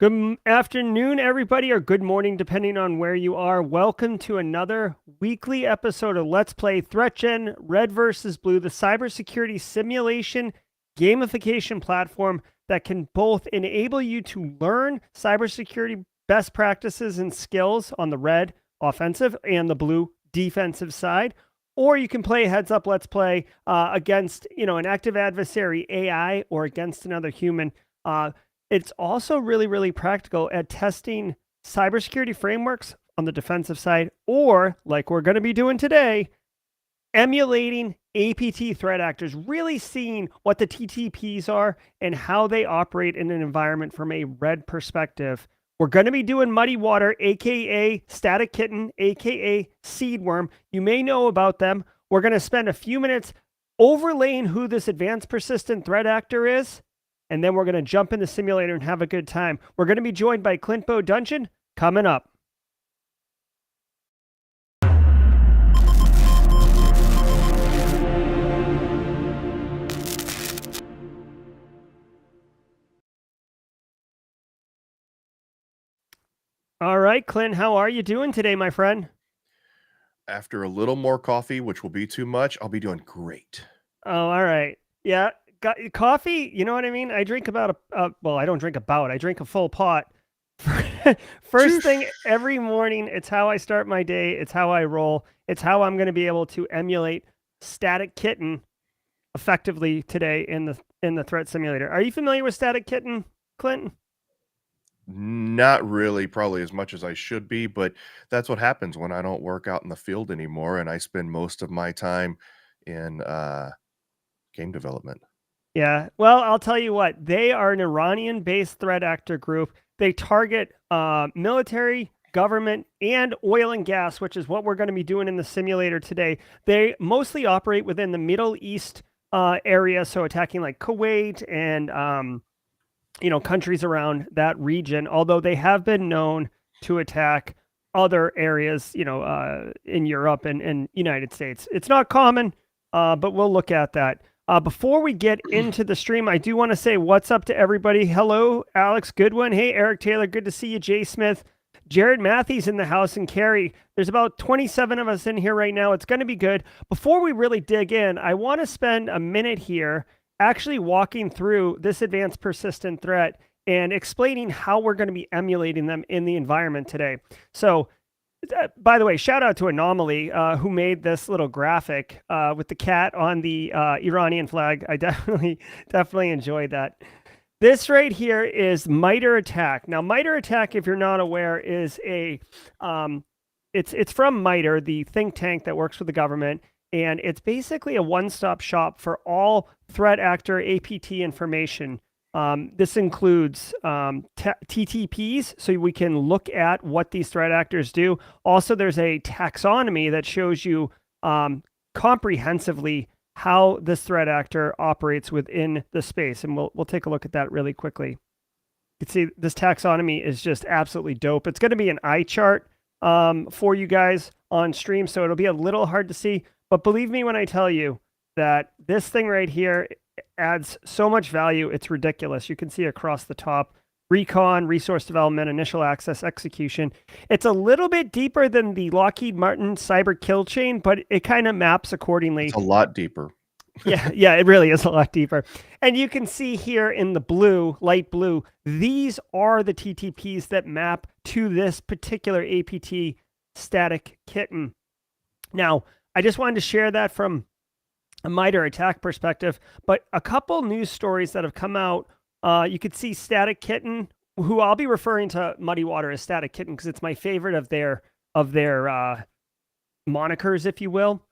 Good afternoon, everybody, or good morning, depending on where you are. Welcome to another weekly episode of Let's Play ThreatGEN Red versus Blue, the cybersecurity simulation gamification platform that can both enable you to learn cybersecurity best practices and skills on the red offensive and the blue defensive side, or you can play heads up Let's Play against an active adversary AI or against another human. It's also really, really practical at testing cybersecurity frameworks on the defensive side, or like we're going to be doing today, emulating APT threat actors, really seeing what the TTPs are and how they operate in an environment from a red perspective. We're going to be doing MuddyWater, aka Static Kitten, aka Seedworm. You may know about them. We're going to spend a few minutes overlaying who this advanced persistent threat actor is, and then we're going to jump in the simulator and have a good time. We're going to be joined by Clint Bodungen coming up. All right, Clint, how are you doing today, my friend? After a little more coffee, which will be too much, I'll be doing great. Oh, all right. Yeah, got coffee. You know what I mean? I drink about well, I don't drink I drink a full pot. First thing every morning. It's how I start my day. It's how I roll. It's how I'm going to be able to emulate Static Kitten effectively today in the threat simulator. Are you familiar with Static Kitten, Clinton? Not really, probably as much as I should be, but that's what happens when I don't work out in the field anymore and I spend most of my time in game development. Yeah. Well, I'll tell you what, they are an Iranian-based threat actor group. They target military, government, and oil and gas, which is what we're going to be doing in the simulator today. They mostly operate within the Middle East area, so attacking like Kuwait and countries around that region, although they have been known to attack other areas, in Europe and United States. It's not common, but we'll look at that. Before we get into the stream, I do want to say what's up to everybody. Hello, Alex Goodwin. Hey, Eric Taylor. Good to see you. Jay Smith. Jared Matthews in the house, and Carrie. There's about 27 of us in here right now. It's going to be good. Before we really dig in, I want to spend a minute here actually walking through this advanced persistent threat and explaining how we're going to be emulating them in the environment today. So, by the way, shout out to Anomaly, who made this little graphic with the cat on the Iranian flag. I definitely enjoyed that. This right here is MITRE ATT&CK. Now, MITRE ATT&CK, if you're not aware, is it's from MITRE, the think tank that works with the government, and it's basically a one-stop shop for all threat actor APT information. This includes TTPs, so we can look at what these threat actors do. Also, there's a taxonomy that shows you comprehensively how this threat actor operates within the space, and we'll take a look at that really quickly. You can see this taxonomy is just absolutely dope. It's going to be an eye chart for you guys on stream, so it'll be a little hard to see, but believe me when I tell you that this thing right here adds so much value, it's ridiculous. You can see across the top, recon, resource development, initial access, execution. It's a little bit deeper than the Lockheed Martin cyber kill chain, but it kind of maps accordingly. It's a lot deeper. Yeah, it really is a lot deeper. And you can see here in the blue, light blue, these are the TTPs that map to this particular APT Static Kitten. Now, I just wanted to share that from a MITRE ATT&CK perspective, but a couple news stories that have come out. You could see Static Kitten, who I'll be referring to MuddyWater as Static Kitten because it's my favorite of their monikers, if you will.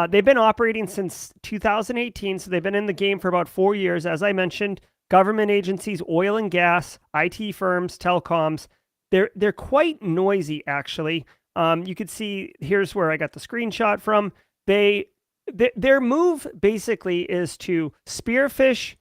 They've been operating since 2018, so they've been in the game for about 4 years. As I mentioned, government agencies, oil and gas, IT firms, telecoms. They're quite noisy, actually. You could see, here's where I got the screenshot from. Their move basically is to spearfish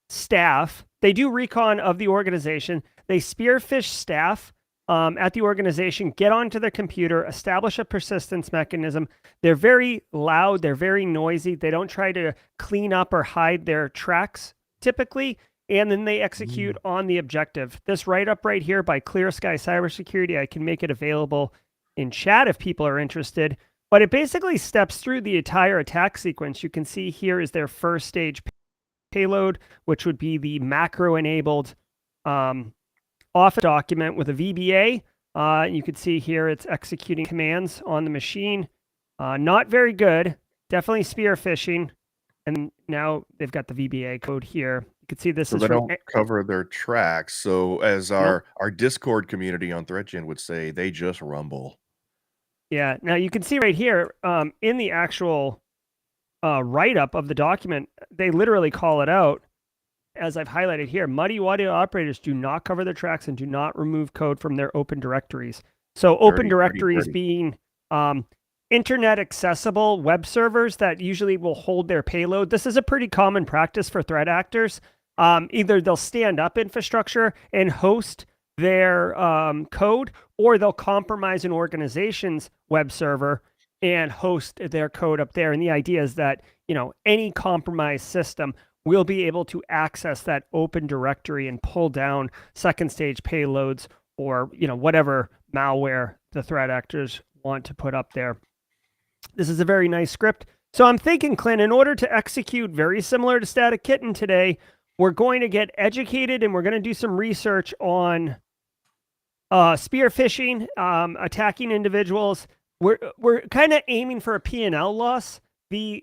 staff. They do recon of the organization. They spearfish staff at the organization, get onto their computer, establish a persistence mechanism. They're very loud. They're very noisy. They don't try to clean up or hide their tracks typically. and then they execute on the objective. This write-up right here by Clear Sky Cybersecurity, I can make it available in chat if people are interested, but it basically steps through the entire attack sequence. You can see here is their first stage payload, which would be the macro-enabled off document with a VBA. You can see here it's executing commands on the machine. Not very good. Definitely spear phishing. And now they've got the VBA code here. You can see this So is they from... don't cover their tracks. So as our Discord community on ThreatGEN would say, they just rumble. Yeah. Now you can see right here in the actual write-up of the document, they literally call it out, as I've highlighted here. MuddyWater operators do not cover their tracks and do not remove code from their open directories. So open directories being internet accessible web servers that usually will hold their payload. This is a pretty common practice for threat actors. Either they'll stand up infrastructure and host their code, or they'll compromise an organization's web server and host their code up there. And the idea is that, you know, any compromised system will be able to access that open directory and pull down second stage payloads or, you know, whatever malware the threat actors want to put up there. This is a very nice script. So I'm thinking, Clint, in order to execute very similar to Static Kitten today, we're going to get educated and we're going to do some research on spear phishing, attacking individuals. We're kind of aiming for a P&L loss. The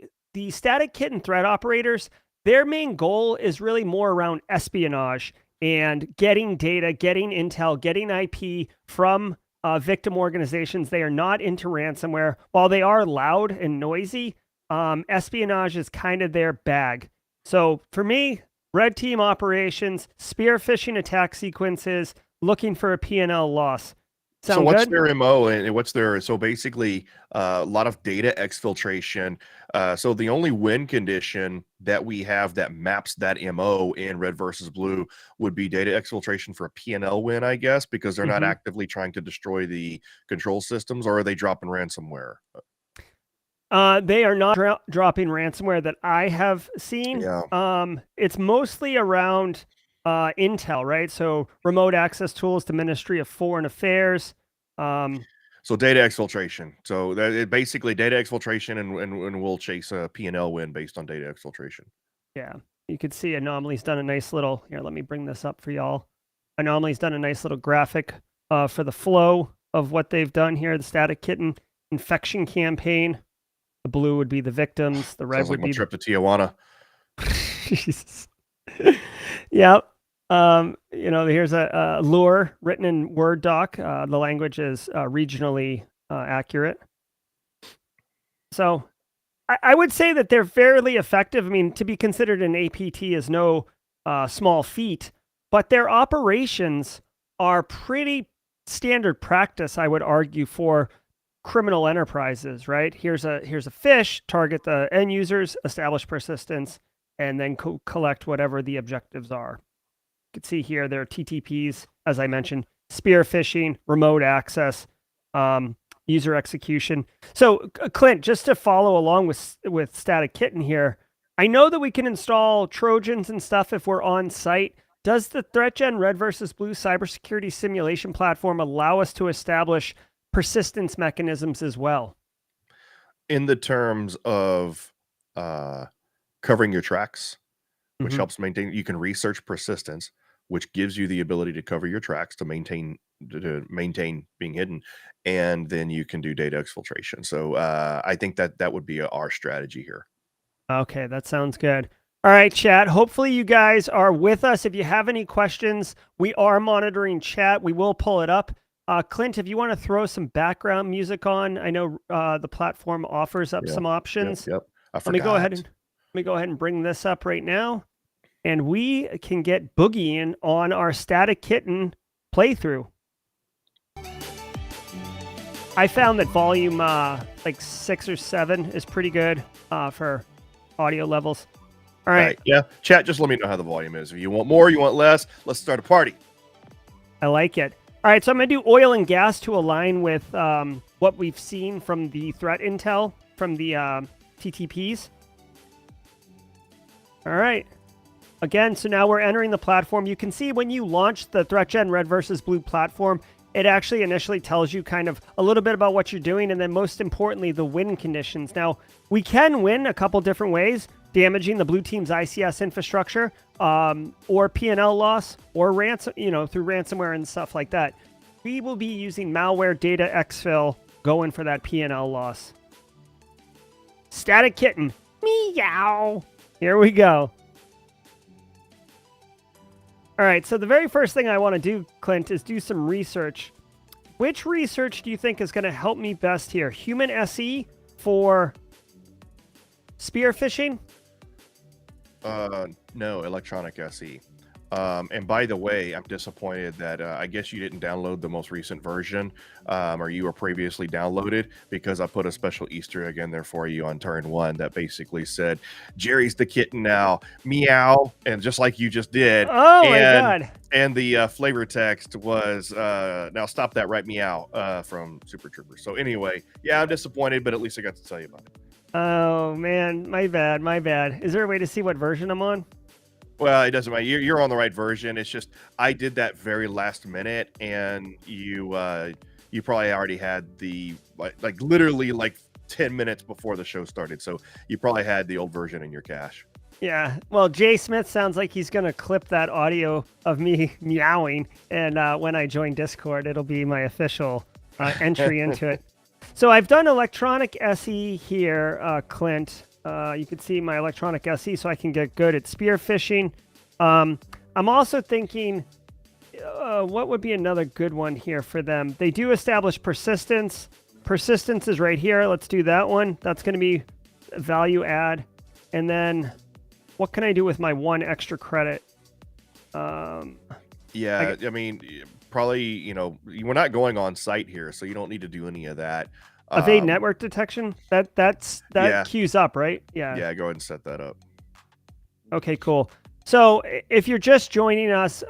Static Kitten threat operators, their main goal is really more around espionage and getting data, getting intel, getting IP from victim organizations. They are not into ransomware. While they are loud and noisy, espionage is kind of their bag. So for me, red team operations, spear phishing attack sequences, looking for a P&L loss. Sound so what's good? their MO and what's their, so basically a lot of data exfiltration. So the only win condition that we have that maps that MO in red versus blue would be data exfiltration for a P&L win, I guess, because they're not actively trying to destroy the control systems, or are they dropping ransomware? They are not dropping ransomware that I have seen. Yeah. It's mostly around intel, right? So remote access tools to Ministry of Foreign Affairs. So data exfiltration. So that basically data exfiltration, and we'll chase a P&L win based on data exfiltration. Yeah, you could see Anomaly's done a nice little, here, let me bring this up for y'all. Anomaly's done a nice little graphic for the flow of what they've done here. The Static Kitten infection campaign. The blue would be the victims. The red Sounds like would my be trip to Tijuana. Jesus. Yeah. You know, here's a lure written in Word doc. The language is regionally accurate. So I would say that they're fairly effective. I mean, to be considered an APT is no small feat, but their operations are pretty standard practice, I would argue, for criminal enterprises, right? Here's a fish, target the end users, establish persistence, and then collect whatever the objectives are. You can see here there are TTPs, as I mentioned, spear phishing, remote access, user execution. So Clint, just to follow along with Static Kitten here, I know that we can install Trojans and stuff if we're on site. Does the ThreatGEN Red versus Blue cybersecurity simulation platform allow us to establish persistence mechanisms as well? In the terms of covering your tracks, which helps maintain, you can research persistence, which gives you the ability to cover your tracks to maintain being hidden, and then you can do data exfiltration. So I think that would be our strategy here. Okay, that sounds good. All right, chat. Hopefully you guys are with us. If you have any questions, we are monitoring chat. We will pull it up. Clint, if you want to throw some background music on, I know the platform offers up some options. Yep. Let me go ahead and bring this up right now, and we can get boogieing on our Static Kitten playthrough. I found that volume like 6 or 7 is pretty good for audio levels. All right. Yeah. Chat, just let me know how the volume is. If you want more, you want less, let's start a party. I like it. All right, so I'm going to do oil and gas to align with what we've seen from the threat intel from the TTPs. All right. Again, so now we're entering the platform. You can see when you launch the ThreatGEN Red versus Blue platform, it actually initially tells you kind of a little bit about what you're doing, and then most importantly, the win conditions. Now, we can win a couple different ways, damaging the blue team's ICS infrastructure, or P&L loss, or ransom, through ransomware and stuff like that. We will be using malware data exfil, going for that P&L loss. Static Kitten, meow. Here we go. All right, so the very first thing I want to do, Clint, is do some research. Which research do you think is going to help me best here? Human SE for spear phishing? No, electronic SE. And by the way, I'm disappointed that I guess you didn't download the most recent version, or you were previously downloaded, because I put a special Easter egg in there for you on turn 1 that basically said, Jerry's the kitten now, meow, and just like you just did. Oh my God. And the flavor text was, now stop that right meow, from Super Troopers. So anyway, yeah, I'm disappointed, but at least I got to tell you about it. Oh man, my bad. Is there a way to see what version I'm on? Well, it doesn't matter. You're on the right version. It's just I did that very last minute, and you probably already had the like literally like 10 minutes before the show started, so you probably had the old version in your cache. Yeah. Well, Jay Smith sounds like he's gonna clip that audio of me meowing, and when I join Discord, it'll be my official entry into it. So I've done electronic SE here, Clint. You can see my electronic SE, so I can get good at spear phishing. I'm also thinking, what would be another good one here for them? They do establish persistence. Persistence is right here. Let's do that one. That's going to be value add. And then what can I do with my 1 extra credit? Yeah, I mean, probably, we're not going on site here, so you don't need to do any of that. Evade network detection? That yeah. queues up, right? Yeah. Yeah, go ahead and set that up. Okay, cool. So if you're just joining us,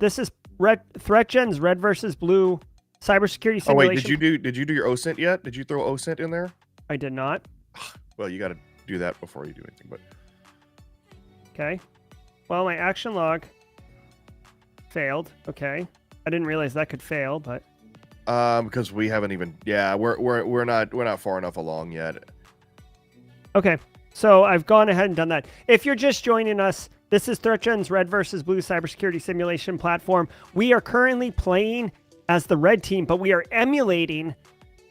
this is ThreatGEN's Red versus Blue cybersecurity simulation. Oh wait, did you do your OSINT yet? Did you throw OSINT in there? I did not. Well, you got to do that before you do anything. But okay. Well, my action log failed. Okay. I didn't realize that could fail, but because we haven't even, yeah, we're not far enough along yet. Okay, so I've gone ahead and done that. If you're just joining us, this is ThreatGEN's Red versus Blue cybersecurity simulation platform. We are currently playing as the red team, but we are emulating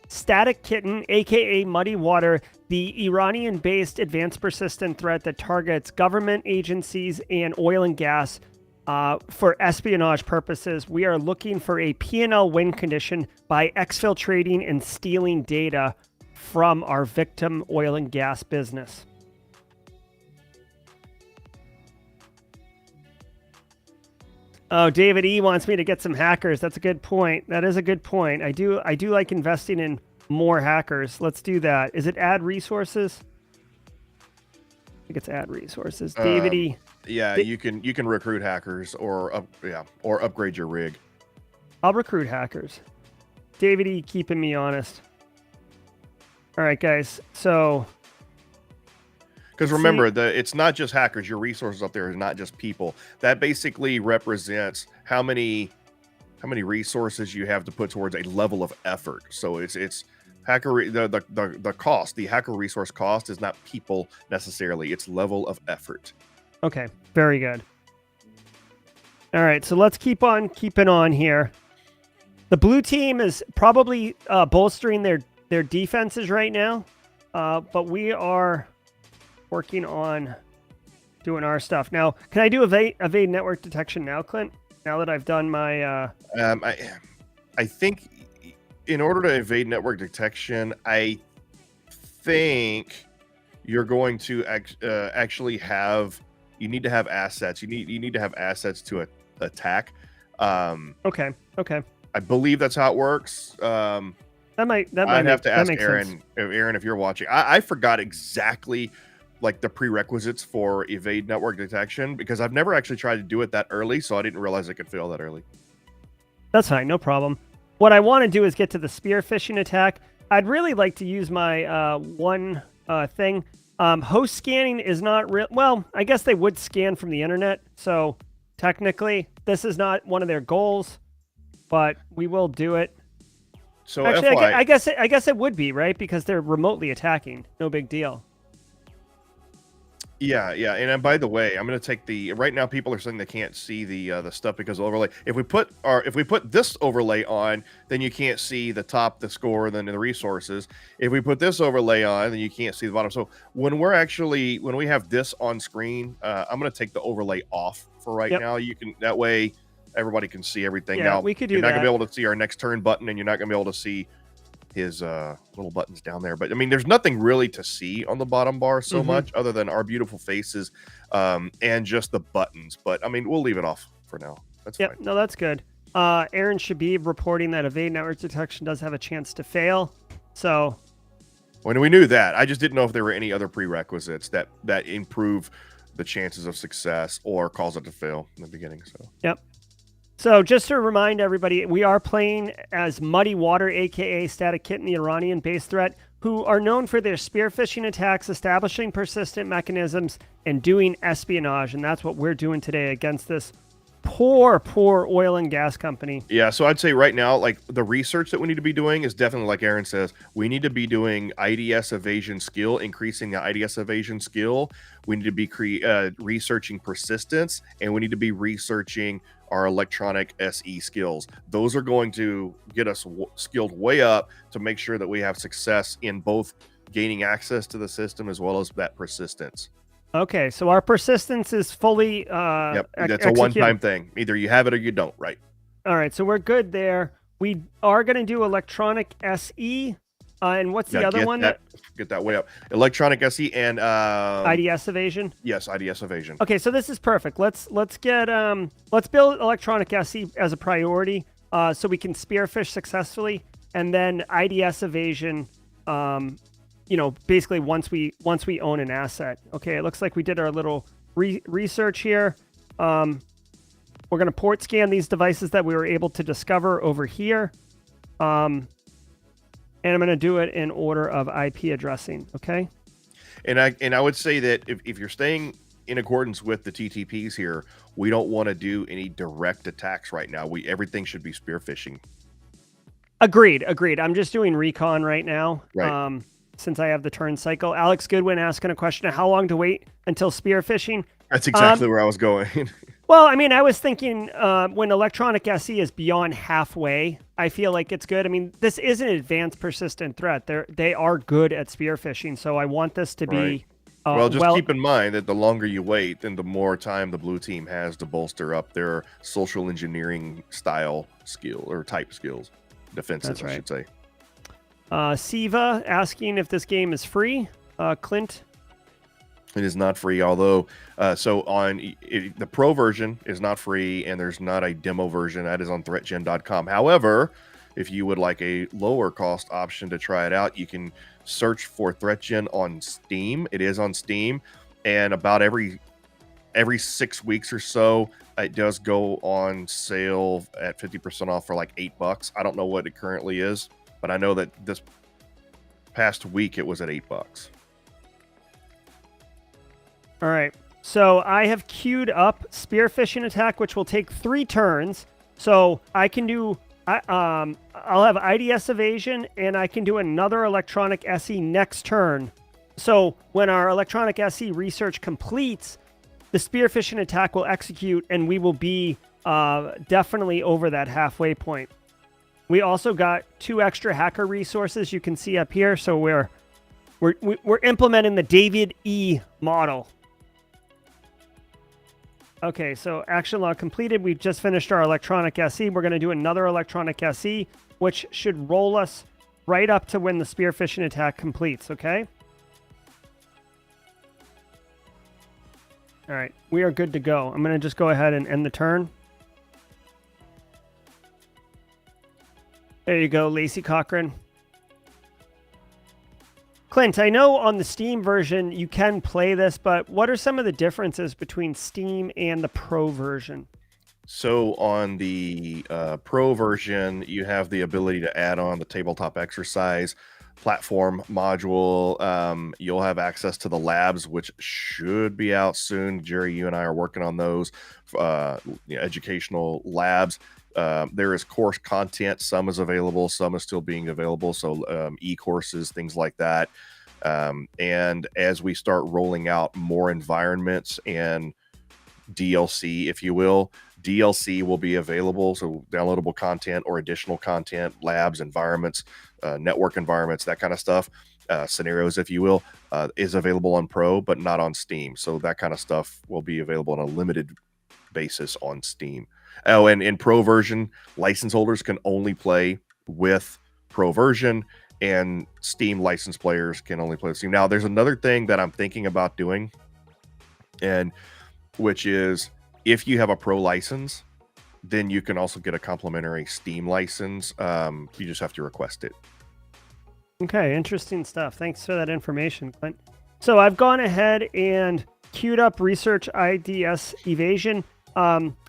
Static Kitten, aka MuddyWater, the Iranian-based advanced persistent threat that targets government agencies and oil and gas. For espionage purposes, we are looking for a P&L win condition by exfiltrating and stealing data from our victim oil and gas business. Oh, David E wants me to get some hackers. That's a good point. That is a good point. I do like investing in more hackers. Let's do that. Is it add resources? I think it's add resources. David E. Yeah, you can recruit hackers or upgrade your rig. I'll recruit hackers. David E keeping me honest. All right, guys. So, because remember, it's not just hackers. Your resources up there is not just people. That basically represents how many resources you have to put towards a level of effort. So it's hacker the cost. The hacker resource cost is not people necessarily. It's level of effort. Okay, very good. All right, so let's keep on keeping on here. The blue team is probably bolstering their defenses right now, but we are working on doing our stuff. Now, can I do evade network detection now, Clint? Now that I've done my... I think in order to evade network detection, I think you're going to actually have... You need to have assets. You need to have assets to attack. Okay. I believe that's how it works. That might I'd have to ask Aaron. Sense. Aaron, if you're watching, I forgot exactly like the prerequisites for evade network detection because I've never actually tried to do it that early, so I didn't realize it could fail that early. That's fine, no problem. What I want to do is get to the spear phishing attack. I'd really like to use my one thing. Host scanning is not real. Well, I guess they would scan from the internet. So technically, this is not one of their goals, but we will do it. So Actually, FY, I guess it would be, right? Because they're remotely attacking. No big deal. yeah, and by the way, I'm going to take the right now. People are saying they can't see the stuff because of overlay. If we put this overlay on, then you can't see the top, the score, then the resources. If we put this overlay on, then you can't see the bottom. So when we have this on screen, I'm going to take the overlay off for right now. You can that way everybody can see everything. Yeah, now we could do you're not that. going to be able to see our next turn button, and you're not going to be able to see his little buttons down there. But I mean, there's nothing really to see on the bottom bar so much other than our beautiful faces and just the buttons. But I mean, we'll leave it off for now. That's fine. No, that's good. Aaron Shabib reporting that evade network detection does have a chance to fail. So when we knew that, I just didn't know if there were any other prerequisites that improve the chances of success or cause it to fail in the beginning. So yep. So just to remind everybody, we are playing as MuddyWater, aka Static Kitten, the Iranian-based threat, who are known for their spear phishing attacks, establishing persistent mechanisms, and doing espionage. And that's what we're doing today against this poor oil and gas company. Yeah, so I'd say right now, like the research that we need to be doing is definitely, like Aaron says, we need to be doing IDS evasion skill, increasing the IDS evasion skill. We need to be researching persistence, and we need to be researching our electronic SE skills. Those are going to get us skilled way up to make sure that we have success in both gaining access to the system as well as that persistence. Okay, so our persistence is fully yep, that's a one-time thing. Either you have it or you don't, right? All right, so we're good there. We are going to do electronic SE, and what's the other one? Get that way up. Electronic SE and IDS evasion. Yes, IDS evasion. Okay, so this is perfect. Let's build electronic SE as a priority, so we can spearfish successfully, and then IDS evasion. You know, basically once we own an asset. Okay, it looks like we did our little research here. We're going to port scan these devices that we were able to discover over here. And I'm going to do it in order of IP addressing, okay? And I would say that if you're staying in accordance with the TTPs here, we don't want to do any direct attacks right now. Everything should be spear phishing. Agreed. I'm just doing recon right now. Right. Since I have the turn cycle. Alex Goodwin asking a question of how long to wait until spear phishing. That's exactly where I was going. Well, I mean, I was thinking when electronic SE is beyond halfway, I feel like it's good. I mean, this is an advanced persistent threat. They are good at spear phishing, so I want this to be... well, just keep in mind that the longer you wait, then the more time the blue team has to bolster up their social engineering style skill or type skills. Defensive, I should say. Siva asking if this game is free. Clint? It is not free, although the pro version is not free, and there's not a demo version. That is on ThreatGEN.com. However, if you would like a lower cost option to try it out, you can search for ThreatGEN on Steam. It is on Steam, and about every 6 weeks or so, it does go on sale at 50% off for like $8. I don't know what it currently is, but I know that this past week it was at $8. All right. So I have queued up spear phishing attack, which will take 3 turns. So I can do, I'll have IDS evasion, and I can do another electronic SE next turn. So when our electronic SE research completes, the spear phishing attack will execute, and we will be definitely over that halfway point. We also got 2 extra hacker resources you can see up here. So we're implementing the David E model. Okay, so action log completed. We've just finished our electronic SE. We're going to do another electronic SE, which should roll us right up to when the spear phishing attack completes, okay? All right, we are good to go. I'm going to just go ahead and end the turn. There you go, Lacey Cochran. Clint, I know on the Steam version you can play this, but what are some of the differences between Steam and the Pro version? So on the Pro version, you have the ability to add on the tabletop exercise. platform module. You'll have access to the labs, which should be out soon. Jerry, you and I are working on those educational labs. There is course content. Some is available, some is still being available. So e-courses, things like that. And as we start rolling out more environments and DLC, if you will, DLC will be available. So downloadable content or additional content, labs, environments, network environments, that kind of stuff, scenarios, if you will, is available on Pro, but not on Steam. So that kind of stuff will be available on a limited basis on Steam. Oh, and in Pro version, license holders can only play with Pro version, and Steam license players can only play with Steam. Now, there's another thing that I'm thinking about doing, and which is if you have a Pro license, then you can also get a complimentary Steam license. You just have to request it. Okay, interesting stuff. Thanks for that information, Clint. So I've gone ahead and queued up research IDS evasion.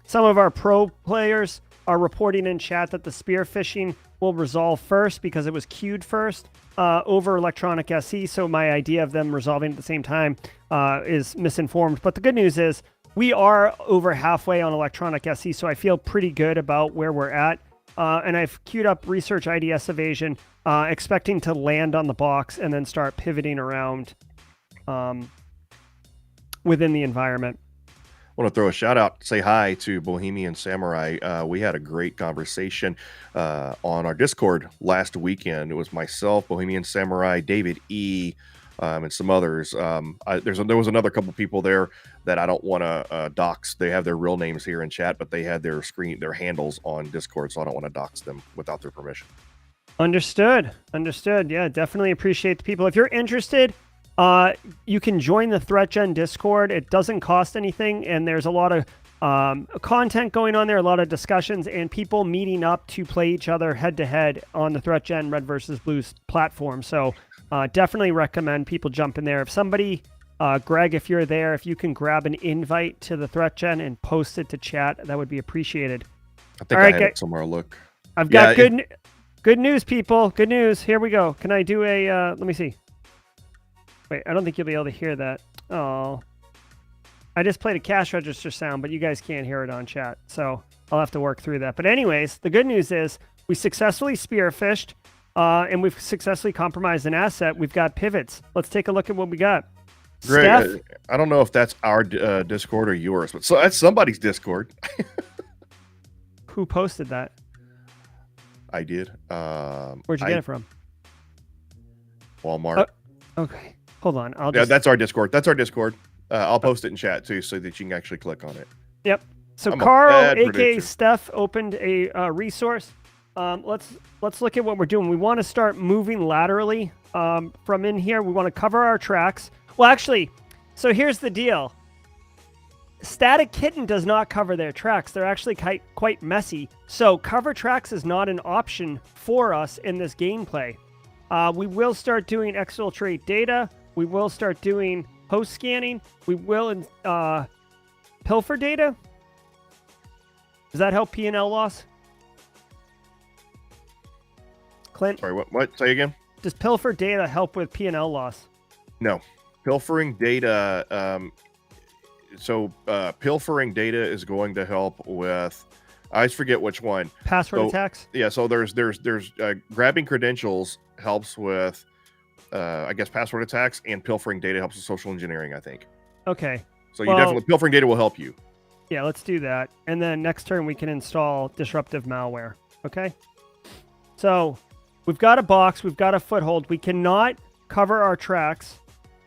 Some of our Pro players are reporting in chat that the spear phishing will resolve first because it was queued first over electronic SE. So my idea of them resolving at the same time is misinformed. But the good news is we are over halfway on electronic SE, so I feel pretty good about where we're at. And I've queued up research IDS evasion, expecting to land on the box and then start pivoting around within the environment. I want to throw a shout out, say hi to Bohemian Samurai. We had a great conversation on our Discord last weekend. It was myself, Bohemian Samurai, David E., and some others. There was another couple people there that I don't want to dox. They have their real names here in chat, but they had their handles on Discord, so I don't want to dox them without their permission. Understood. Yeah, definitely appreciate the people. If you're interested, you can join the ThreatGEN Discord. It doesn't cost anything, and there's a lot of content going on there, a lot of discussions, and people meeting up to play each other head-to-head on the ThreatGEN Red versus Blue platform. So definitely recommend people jump in there. If somebody, Greg, if you're there, if you can grab an invite to the ThreatGEN and post it to chat, that would be appreciated. I think I had it somewhere. Look. I've got good news, people. Good news. Here we go. Can I do a, let me see. Wait, I don't think you'll be able to hear that. Oh, I just played a cash register sound, but you guys can't hear it on chat. So I'll have to work through that. But anyways, the good news is we successfully spearphished and we've successfully compromised an asset. We've got pivots. Let's take a look at what we got. Great. Steph? I don't know if that's our Discord or yours, but so that's somebody's Discord. Who posted that? I did. Where'd you get it from? Walmart. Okay. Hold on. Yeah, that's our Discord. I'll post it in chat too, so that you can actually click on it. Yep. So I'm Carl, aka Steph, opened a resource. Let's look at what we're doing. We want to start moving laterally from in here. We want to cover our tracks. Well, actually, so here's the deal. Static Kitten does not cover their tracks. They're actually quite messy. So cover tracks is not an option for us in this gameplay. We will start doing exfiltrate data. We will start doing host scanning. We will pilfer data. Does that help P&L loss? Clint? Sorry, what? Say again? Does pilfer data help with P&L loss? No. Pilfering data... pilfering data is going to help with, I forget which one. Password attacks? Yeah, so there's grabbing credentials helps with, I guess, password attacks, and pilfering data helps with social engineering, I think. Okay. So you definitely, pilfering data will help you. Yeah, let's do that. And then next turn we can install disruptive malware. Okay? So we've got a box, we've got a foothold. We cannot cover our tracks.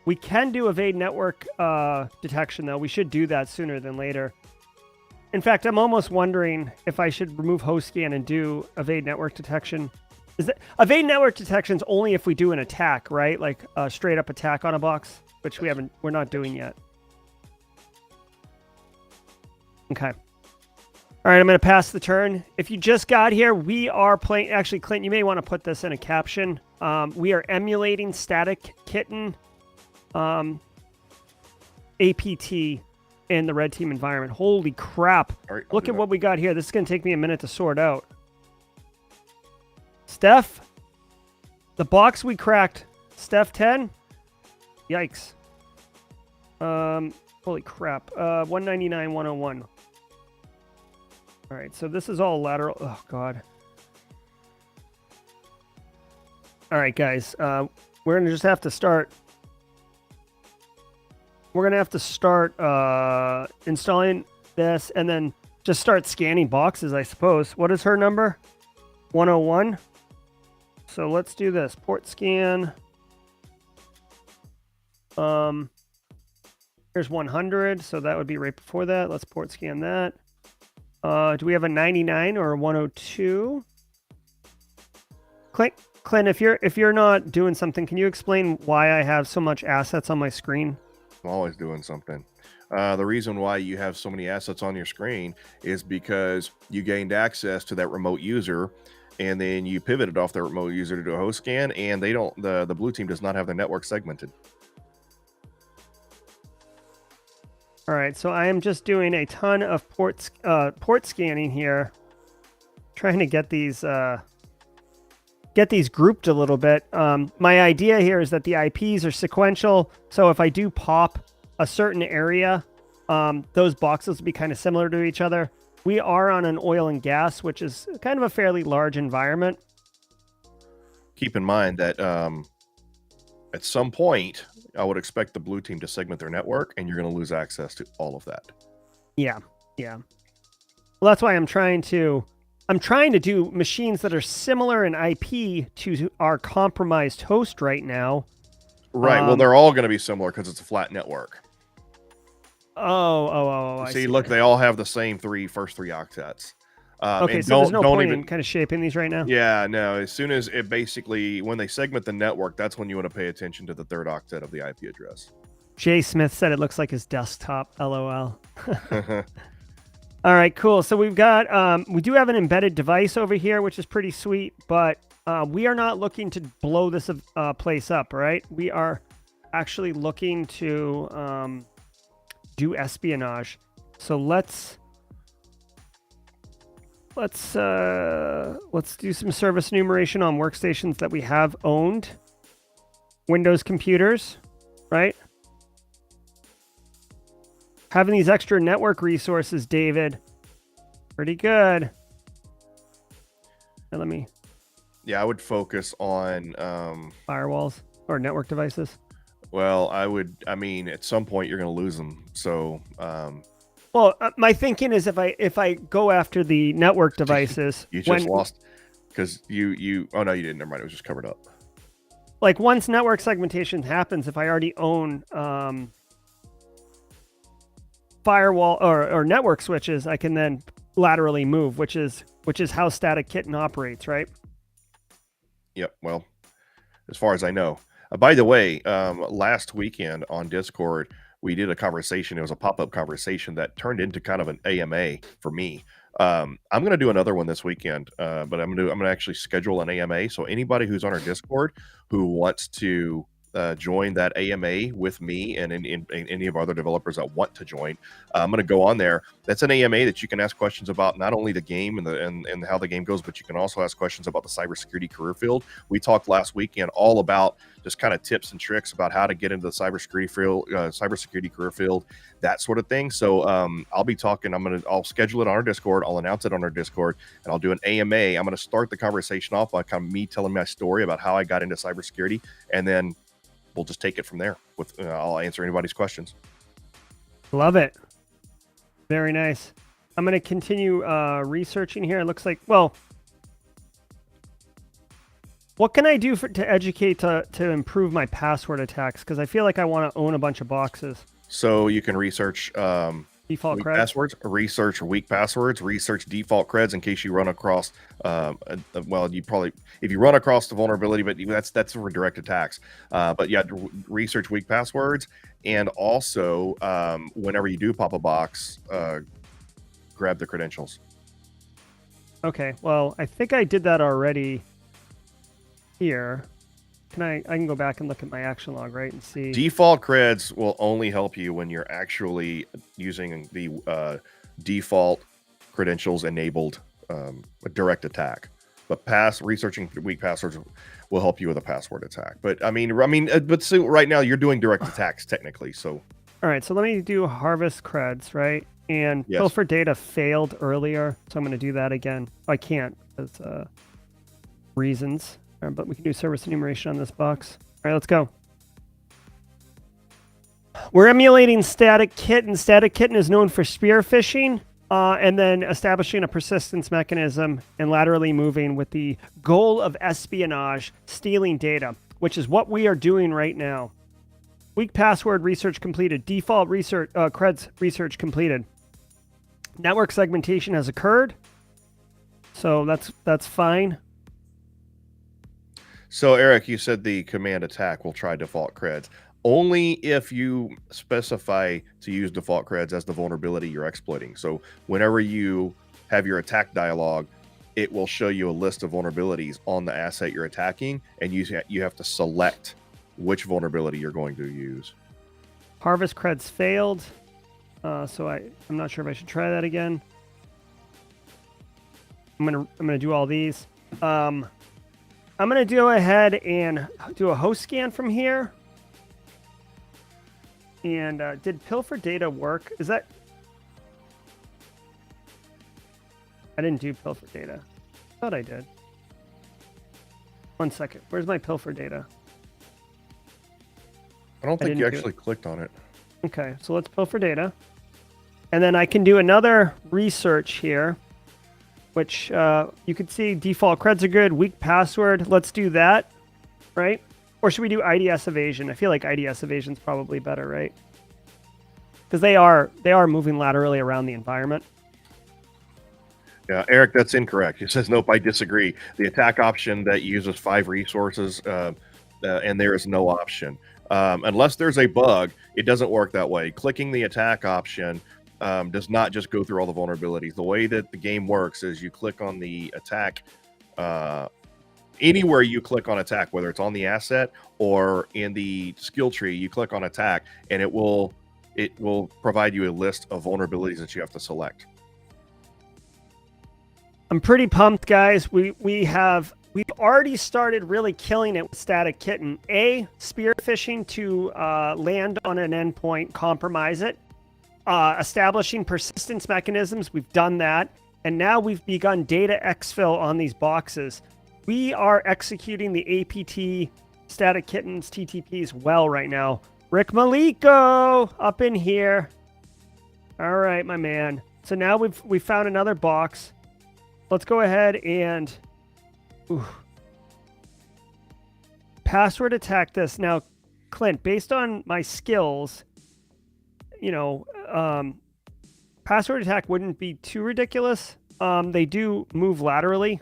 We can do evade network detection, though. We should do that sooner than later. In fact, I'm almost wondering if I should remove host scan and do evade network detection. Evade network detection is only if we do an attack, right? Like a straight up attack on a box, which we're not doing yet. Okay. All right, I'm going to pass the turn. If you just got here, we are playing. Actually, Clint, you may want to put this in a caption. We are emulating Static Kitten APT in the red team environment. Holy crap. Right, look at what we got here. This is going to take me a minute to sort out. Steph? The box we cracked, Steph 10. Yikes. Holy crap. 199, 101. All right, so this is all lateral. Oh, God. All right, guys. We're going to just have to start. We're going to have to start installing this and then just start scanning boxes, I suppose. What is her number? 101. So let's do this. Port scan. Here's 100, so that would be right before that. Let's port scan that. Do we have a 99 or a 102? Clint, if you're not doing something, can you explain why I have so much assets on my screen? I'm always doing something. The reason why you have so many assets on your screen is because you gained access to that remote user, and then you pivoted off the remote user to do a host scan, and they don't. The blue team does not have their network segmented. All right, so I am just doing a ton of port scanning here, trying to get these grouped a little bit. My idea here is that the IPs are sequential, so if I do pop a certain area, those boxes will be kind of similar to each other. We are on an oil and gas, which is kind of a fairly large environment. Keep in mind that at some point, I would expect the blue team to segment their network, and you're going to lose access to all of that. Yeah. Well, that's why I'm trying to do machines that are similar in IP to our compromised host right now. Right. Well, they're all going to be similar because it's a flat network. I see. Look, they all have the same first three octets. Okay, so there's no point in kind of shaping these right now? Yeah, no. As soon as it basically, when they segment the network, that's when you want to pay attention to the third octet of the IP address. Jay Smith said it looks like his desktop. LOL. All right, cool. So we've got, we do have an embedded device over here, which is pretty sweet, but we are not looking to blow this place up, right? We are actually looking to do espionage. So let's do some service enumeration on workstations that we have owned. Windows computers, right? Having these extra network resources, David, pretty good. Now let me. Yeah, I would focus on firewalls or network devices. Well, I mean, at some point you're going to lose them. So, well, my thinking is if I go after the network devices, you just lost because you. Oh no, you didn't. Never mind. It was just covered up. Like once network segmentation happens, if I already own firewall or network switches, I can then laterally move, which is how static Kitten operates, right? Yep. Well, as far as I know. By the way, last weekend on Discord, we did a conversation. It was a pop-up conversation that turned into kind of an AMA for me. I'm going to do another one this weekend, but I'm going to actually schedule an AMA. So anybody who's on our Discord who wants to join that AMA with me and any of our other developers that want to join, I'm going to go on there. That's an AMA that you can ask questions about not only the game and how the game goes, but you can also ask questions about the cybersecurity career field. We talked last weekend all about just kind of tips and tricks about how to get into the cybersecurity career field, that sort of thing. So I'll be talking. I'll schedule it on our Discord. I'll announce it on our Discord, and I'll do an AMA. I'm going to start the conversation off by kind of me telling my story about how I got into cybersecurity, and then we'll just take it from there. I'll answer anybody's questions. Love it. Very nice. I'm going to continue researching here. It looks like, well, what can I do to educate to improve my password attacks? Because I feel like I want to own a bunch of boxes. So you can research default creds, passwords, research weak passwords, research default creds in case you run across. Well, you probably, if you run across the vulnerability, but that's for direct attacks. But yeah, research weak passwords, and also whenever you do pop a box, grab the credentials. Okay. Well, I think I did that already. Here, I can go back and look at my action log, right, and see. Default creds will only help you when you're actually using the default credentials enabled direct attack. but researching weak passwords will help you with a password attack. But but so right now you're doing direct attacks technically. So all right, so let me do harvest creds, right? And yes. pilfer data failed earlier, so I'm going to do that again. I can't because reasons, but we can do service enumeration on this box. All right, let's go. We're emulating Static Kitten. Static Kitten is known for spear phishing, and then establishing a persistence mechanism and laterally moving with the goal of espionage, stealing data, which is what we are doing right now. Weak password research completed. Default research creds research completed. Network segmentation has occurred, so that's fine. So Eric, you said the command attack will try default creds. Only if you specify to use default creds as the vulnerability you're exploiting. So whenever you have your attack dialog, it will show you a list of vulnerabilities on the asset you're attacking, and you have to select which vulnerability you're going to use. Harvest creds failed, so I'm not sure if I should try that again. I'm gonna do all these. I'm gonna go ahead and do a host scan from here. And did pilfer data work? Is that... I didn't do pilfer data. I thought I did. 1 second. Where's my pilfer data? I don't think you actually clicked on it. Okay, so let's pilfer data. And then I can do another research here, which you can see default creds are good. Weak password. Let's do that, right? Or should we do IDS evasion? I feel like IDS evasion is probably better, right? Because they are moving laterally around the environment. Yeah, Eric, that's incorrect. He says, nope, I disagree. The attack option that uses 5 resources, and there is no option. Unless there's a bug, it doesn't work that way. Clicking the attack option does not just go through all the vulnerabilities. The way that the game works is you click on the attack, anywhere you click on attack, whether it's on the asset or in the skill tree, you click on attack, and it will provide you a list of vulnerabilities that you have to select. I'm pretty pumped, guys. We've already started really killing it with Static Kitten. Spear phishing to land on an endpoint, compromise it. Establishing persistence mechanisms, we've done that. And now we've begun data exfil on these boxes. We are executing the APT Static Kittens TTPs well right now. Rick Maliko up in here. All right, my man. So now we've found another box. Let's go ahead and password attack this. Now, Clint, based on my skills, password attack wouldn't be too ridiculous. They do move laterally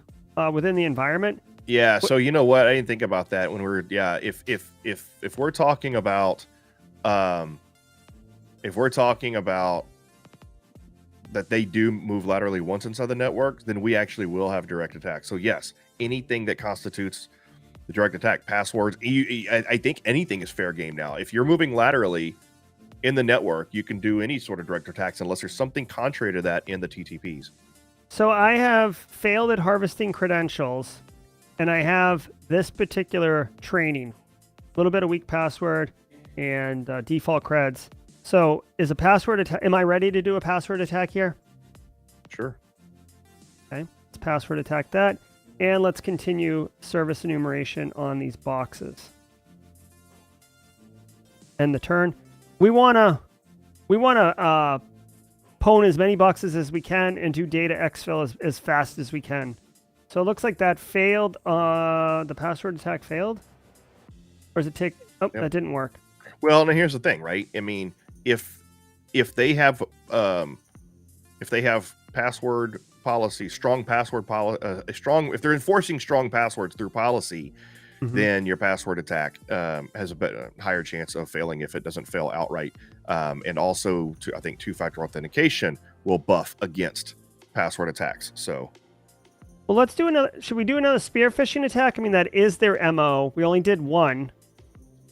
within the environment. Yeah, so you know what? I didn't think about that when if we're talking about that they do move laterally once inside the network, then we actually will have direct attack. So yes, anything that constitutes the direct attack, passwords, I think anything is fair game now. If you're moving laterally in the network, you can do any sort of direct attacks unless there's something contrary to that in the TTPs. So I have failed at harvesting credentials, and I have this particular training, a little bit of weak password and default creds. So is a password attack? Am I ready to do a password attack here? Sure. Okay, let's password attack that, and let's continue service enumeration on these boxes. End the turn. We wanna pwn as many boxes as we can and do data exfil as fast as we can. So it looks like that failed. The password attack failed, or does it take? Oh, yep. That didn't work. Well, now here's the thing, right? I mean, if they have password policy, strong password policy, if they're enforcing strong passwords through policy, then your password attack has a higher chance of failing if it doesn't fail outright. And also, I think two-factor authentication will buff against password attacks. So, well, let's do another. Should we do another spear phishing attack? I mean, that is their MO. We only did one.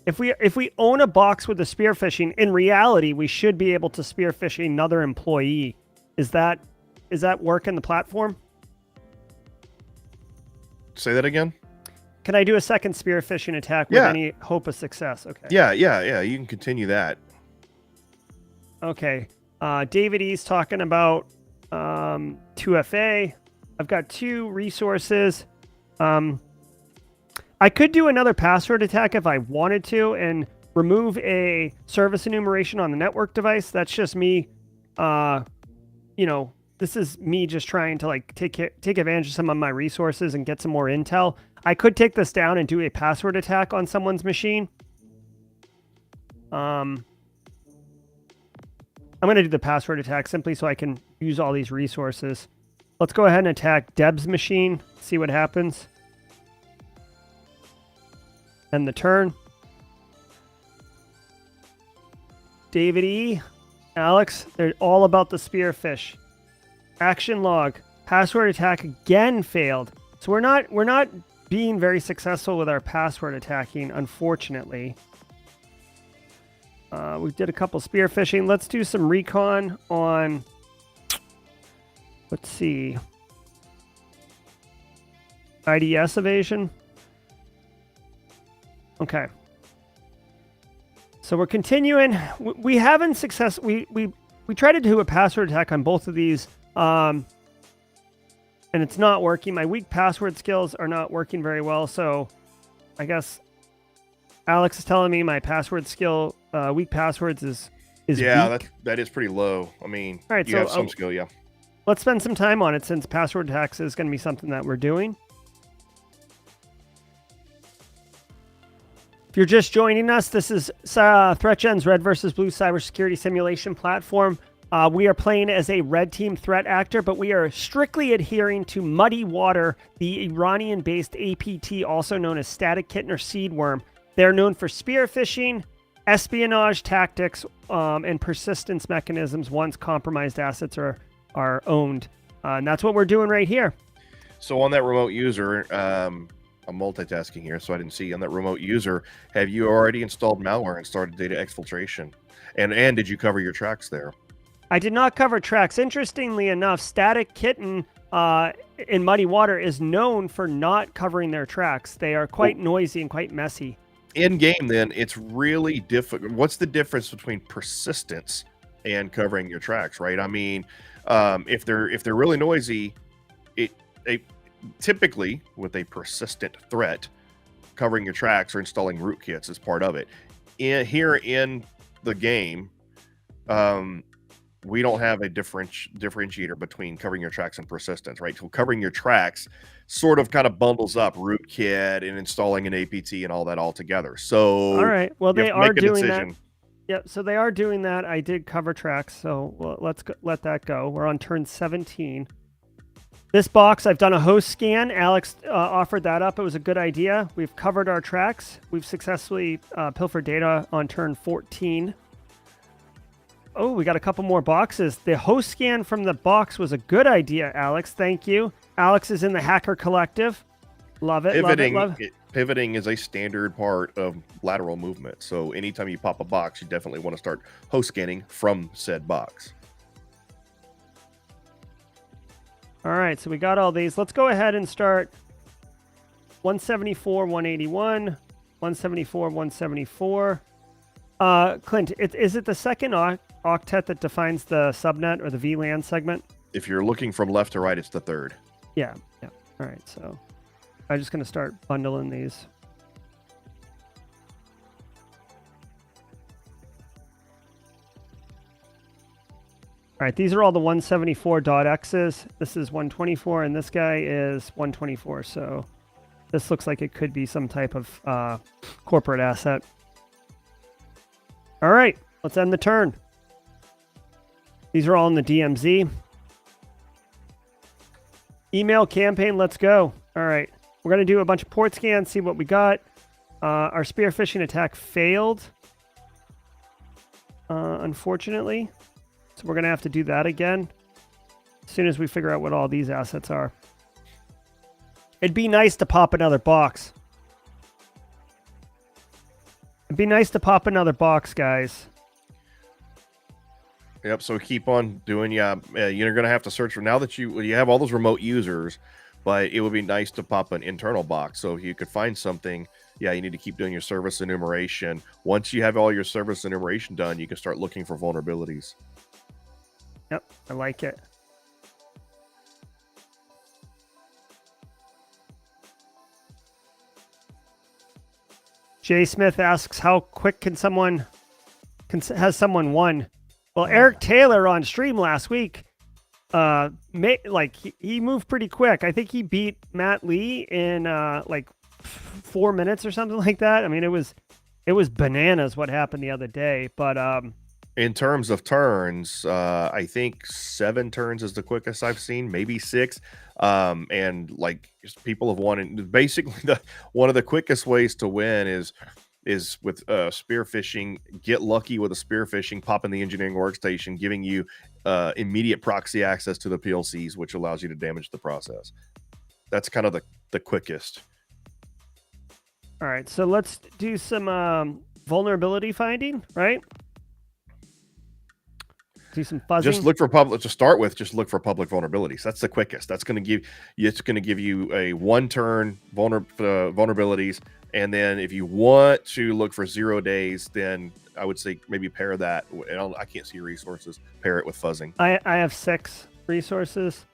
If we own a box with the spear phishing, in reality, we should be able to spear phish another employee. Is that work in the platform? Say that again. Can I do a second spear phishing attack with any hope of success? Okay. Yeah. You can continue that. Okay. David E's talking about 2FA. I've got 2 resources. I could do another password attack if I wanted to and remove a service enumeration on the network device. That's just me. This is me just trying to like take advantage of some of my resources and get some more intel. I could take this down and do a password attack on someone's machine. I'm going to do the password attack simply so I can use all these resources. Let's go ahead and attack Deb's machine, see what happens. End the turn. David E, Alex, they're all about the spearfish. Action log. Password attack again failed. So we're not being very successful with our password attacking, unfortunately. We did a couple spear phishing. Let's do some recon on, let's see, IDS evasion. Okay. So we're continuing. We haven't we tried to do a password attack on both of these, and it's not working. My weak password skills are not working very well, so I guess Alex is telling me my password skill, weak passwords is weak. that is pretty low. I mean, all right, you have some skill, yeah. Let's spend some time on it since password attacks is going to be something that we're doing. If you're just joining us, this is ThreatGEN's Red versus Blue cybersecurity simulation platform. We are playing as a red team threat actor, but we are strictly adhering to MuddyWater, the Iranian-based APT, also known as static kitten or seed worm. They're known for spear phishing, espionage tactics, and persistence mechanisms once compromised assets are owned. And that's what we're doing right here. So on that remote user, I'm multitasking here, so I didn't see. On that remote user, have you already installed malware and started data exfiltration? And did you cover your tracks there? I did not cover tracks. Interestingly enough, Static Kitten in MuddyWater is known for not covering their tracks. They are quite noisy and quite messy. In game, then, it's really difficult. What's the difference between persistence and covering your tracks, right? I mean, if they're really noisy, typically with a persistent threat, covering your tracks or installing rootkits is part of it. Here in the game, we don't have a differentiator between covering your tracks and persistence, right? So covering your tracks sort of kind of bundles up rootkit and installing an APT and all that all together. So all right, well, they are doing that. Yep, so they are doing that. I did cover tracks, so let's let that go. We're on turn 17. This box, I've done a host scan. Alex offered that up. It was a good idea. We've covered our tracks. We've successfully pilfered data on turn 14. Oh, we got a couple more boxes. The host scan from the box was a good idea, Alex. Thank you. Alex is in the Hacker Collective. Love it. Pivoting is a standard part of lateral movement. So anytime you pop a box, you definitely want to start host scanning from said box. All right, so we got all these. Let's go ahead and start 174, 181, 174, 174. Clint, is it the second octet that defines the subnet or the VLAN segment? If you're looking from left to right, it's the third. Yeah. All right, so I'm just going to start bundling these. All right, these are all the 174.x's. This is 124, and this guy is 124. So this looks like it could be some type of corporate asset. All right, let's end the turn. These are all in the DMZ. Email campaign, let's go. All right, we're going to do a bunch of port scans, see what we got. Our spear phishing attack failed, unfortunately. So we're going to have to do that again as soon as we figure out what all these assets are. It'd be nice to pop another box. It'd be nice to pop another box, guys. Yep, so keep on doing, you're going to have to search for, now that you have all those remote users, but it would be nice to pop an internal box. So if you could find something, yeah, you need to keep doing your service enumeration. Once you have all your service enumeration done, you can start looking for vulnerabilities. Yep, I like it. Jay Smith asks, how quick has someone won? Well, Eric Taylor on stream last week, he moved pretty quick. I think he beat Matt Lee in like 4 minutes or something like that. I mean, it was bananas what happened the other day. But in terms of turns, I think 7 turns is the quickest I've seen, maybe 6. And like people have won. And basically, one of the quickest ways to win is with spear phishing. Get lucky with a spear phishing, pop in the engineering workstation, giving you immediate proxy access to the PLCs, which allows you to damage the process. That's kind of the quickest. All right, so let's do some vulnerability finding, right? Do some fuzzing. Just look for public to start with. Just look for public vulnerabilities. That's the quickest. That's going to give you. It's going to give you a 1-turn vulnerabilities, and then if you want to look for 0 days, then I would say maybe pair that. I can't see resources. Pair it with fuzzing. I have 6 resources,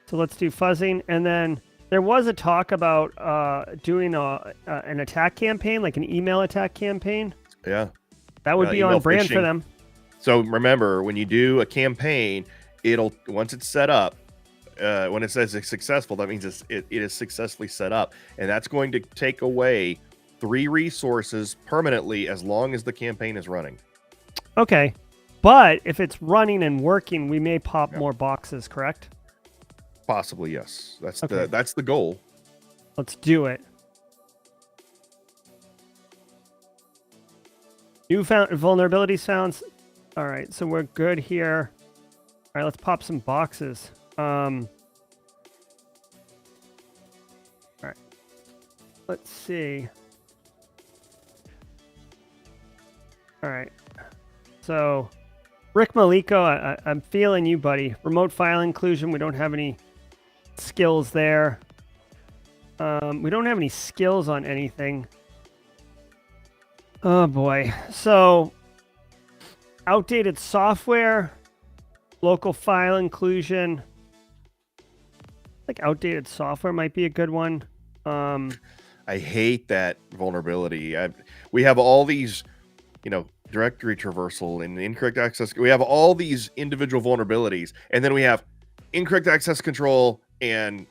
so let's do fuzzing, and then there was a talk about doing an attack campaign, like an email attack campaign. Yeah, that would be on brand phishing. for them. So remember, when you do a campaign, once it's set up, when it says it's successful, that means it is successfully set up, and that's going to take away 3 resources permanently as long as the campaign is running. Okay, but if it's running and working, we may pop more boxes. Correct? Possibly, yes. That's okay. That's the goal. Let's do it. New vulnerability sounds. All right, so we're good here. All right, let's pop some boxes. All right, let's see. All right, so Rick Maliko, I'm feeling you, buddy. Remote file inclusion, we don't have any skills there. We don't have any skills on anything. Oh boy, so outdated software, local file inclusion. I think outdated software might be a good one. I hate that vulnerability. We have all these, directory traversal and incorrect access. We have all these individual vulnerabilities, and then we have incorrect access control and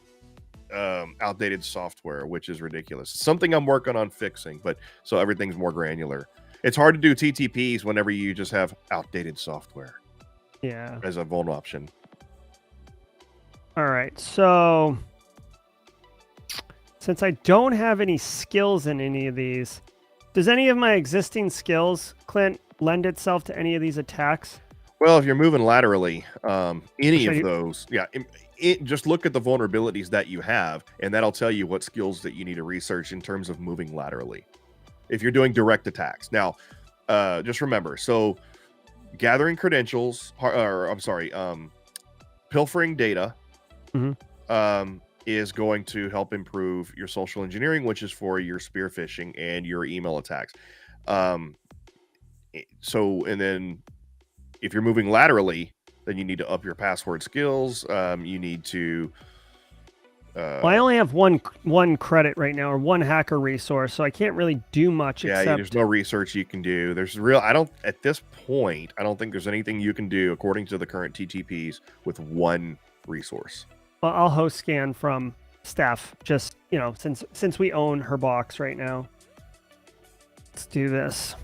outdated software, which is ridiculous. Something I'm working on fixing, but so everything's more granular. It's hard to do TTPs whenever you just have outdated software. Yeah. As a vuln option. All right. So since I don't have any skills in any of these, does any of my existing skills, Clint, lend itself to any of these attacks? Well, if you're moving laterally, any of those, yeah, just look at the vulnerabilities that you have, and that'll tell you what skills that you need to research in terms of moving laterally. If you're doing direct attacks. Now, just remember, so gathering credentials, pilfering data is going to help improve your social engineering, which is for your spear phishing and your email attacks. And then if you're moving laterally, then you need to up your password skills. You need to... well, I only have one credit right now, or one hacker resource, so I can't really do much. Yeah, there's no research you can do. At this point, I don't think there's anything you can do according to the current TTPs with one resource. Well, I'll host scan from Steph, just, since we own her box right now. Let's do this.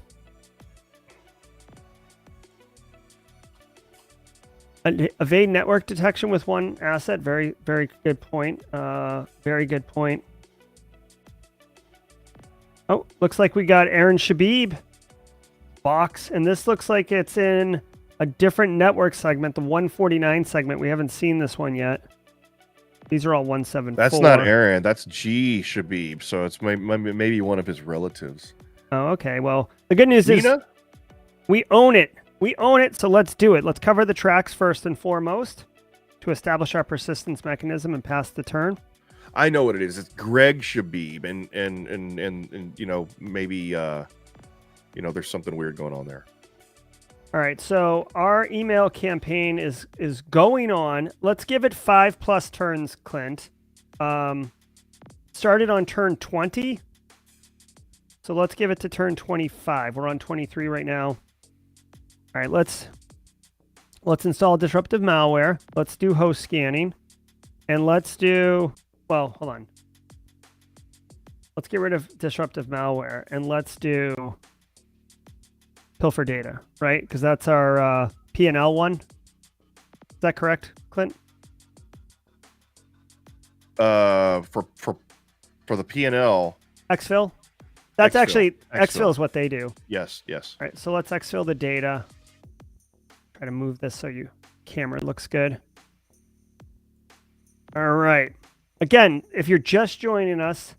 Evade network detection with one asset. Very, very good point. Very good point. Oh, looks like we got Aaron Shabib box, and this looks like it's in a different network segment, the 149 segment. We haven't seen this one yet. These are all 174. That's not Aaron. That's G Shabib. So it's maybe one of his relatives. Oh, okay. Well, the good news is we own it. We own it, so let's do it. Let's cover the tracks first and foremost to establish our persistence mechanism and pass the turn. I know what it is. It's Greg Shabib, and you know, maybe you know, there's something weird going on there. All right, so our email campaign is going on. Let's give it 5+ turns, Clint. Started on turn 20. So let's give it to turn 25. We're on 23 right now. All right, let's install disruptive malware. Let's do host scanning. And let's do, well, hold on. Let's get rid of disruptive malware and let's do pilfer data, right? Because that's our P&L one. Is that correct, Clint? For the P&L. Exfil? That's Exfil. actually, Exfil. Exfil is what they do. Yes, yes. All right, so let's exfil the data. Try to move this so your camera looks good. All right. Again, if you're just joining us,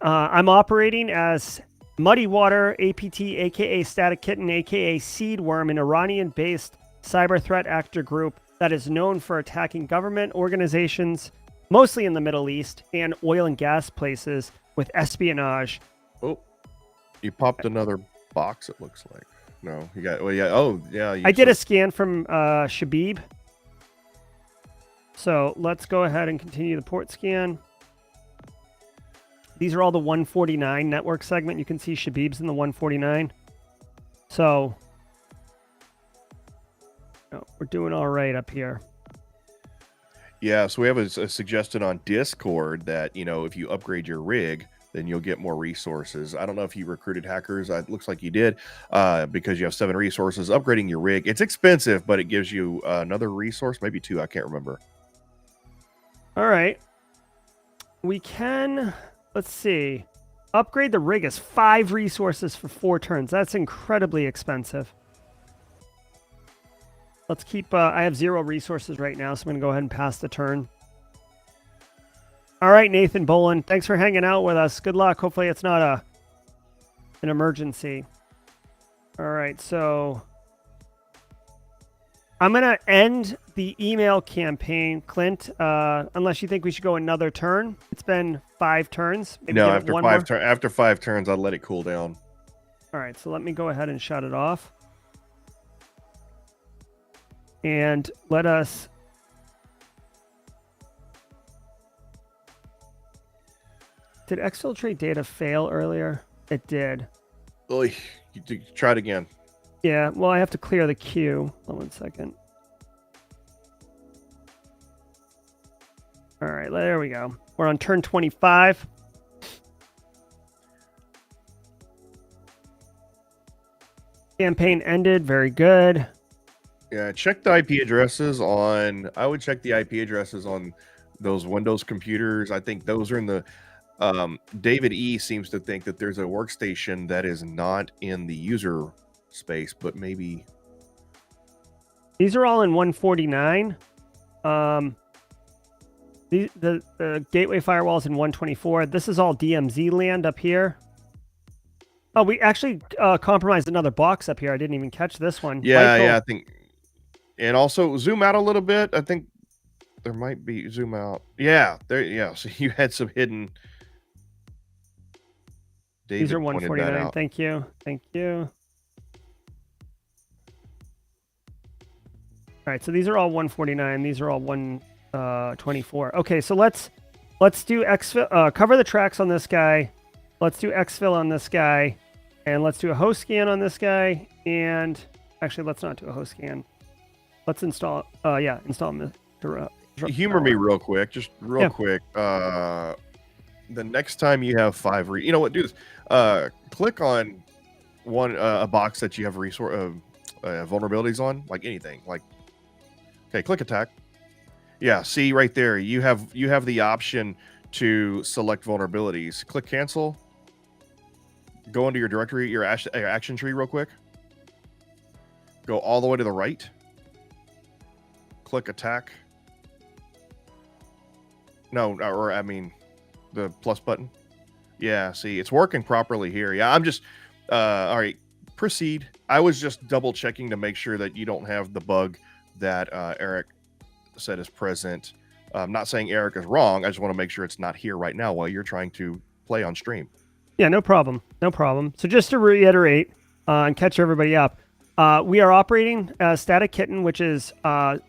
I'm operating as MuddyWater APT, aka Static Kitten, aka Seedworm, an Iranian-based cyber threat actor group that is known for attacking government organizations, mostly in the Middle East, and oil and gas places with espionage. Oh, you popped another box, it looks like. No, you got, well, yeah, oh, yeah. I did a scan from Shabib. So let's go ahead and continue the port scan. These are all the 149 network segment. You can see Shabib's in the 149. So we're doing all right up here. Yeah, so we have a suggestion on Discord that, you know, if you upgrade your rig, then you'll get more resources. I don't know if you recruited hackers. It looks like you did, because you have 7 resources. Upgrading your rig, it's expensive, but it gives you another resource, maybe 2. I can't remember. All right. We can, let's see. Upgrade the rig is 5 resources for 4 turns. That's incredibly expensive. Let's keep, I have 0 resources right now, so I'm going to go ahead and pass the turn. All right, Nathan Bolin, thanks for hanging out with us. Good luck. Hopefully it's not an emergency. All right, so I'm going to end the email campaign, Clint, unless you think we should go another turn. It's been 5 turns. Maybe no, after 5 turns, I'll let it cool down. All right, so let me go ahead and shut it off. And let us... Did exfiltrate data fail earlier? It did. Oh, you try it again. Yeah, well, I have to clear the queue. Hold on 1 second. All right, there we go. We're on turn 25. Campaign ended. Very good. Yeah, check the IP addresses on... I would check the IP addresses on those Windows computers. I think those are in the... David E seems to think that there's a workstation that is not in the user space, but maybe... These are all in 149. The gateway firewall's in 124. This is all DMZ land up here. Oh, we actually compromised another box up here. I didn't even catch this one. Yeah, Michael. yeah, I think... And also, zoom out a little bit. I think there might be... Zoom out. Yeah, there. Yeah, so you had some hidden... David These are 149. Thank you. Thank you. All right, so these are all 149. These are all 124. Okay, so let's do exfil. Cover the tracks on this guy. Let's do exfil on this guy, and let's do a host scan on this guy. And actually, let's not do a host scan. Let's install. Install MITRE. Humor me real quick, just real quick. The next time you have 5, you know what? Do this. Click on one a box that you have vulnerabilities on, like anything. Like, okay, click attack. Yeah, see right there. You have the option to select vulnerabilities. Click cancel. Go into your directory, your action tree, real quick. Go all the way to the right. Click attack. No, or I mean, the plus button. Yeah, see, it's working properly here. Yeah, I'm just all right, proceed. I was just double checking to make sure that you don't have the bug that Eric said is present I'm not saying Eric is wrong. I just want to make sure it's not here right now while you're trying to play on stream. Yeah, no problem. No problem. So just to reiterate and catch everybody up, we are operating Static Kitten, which is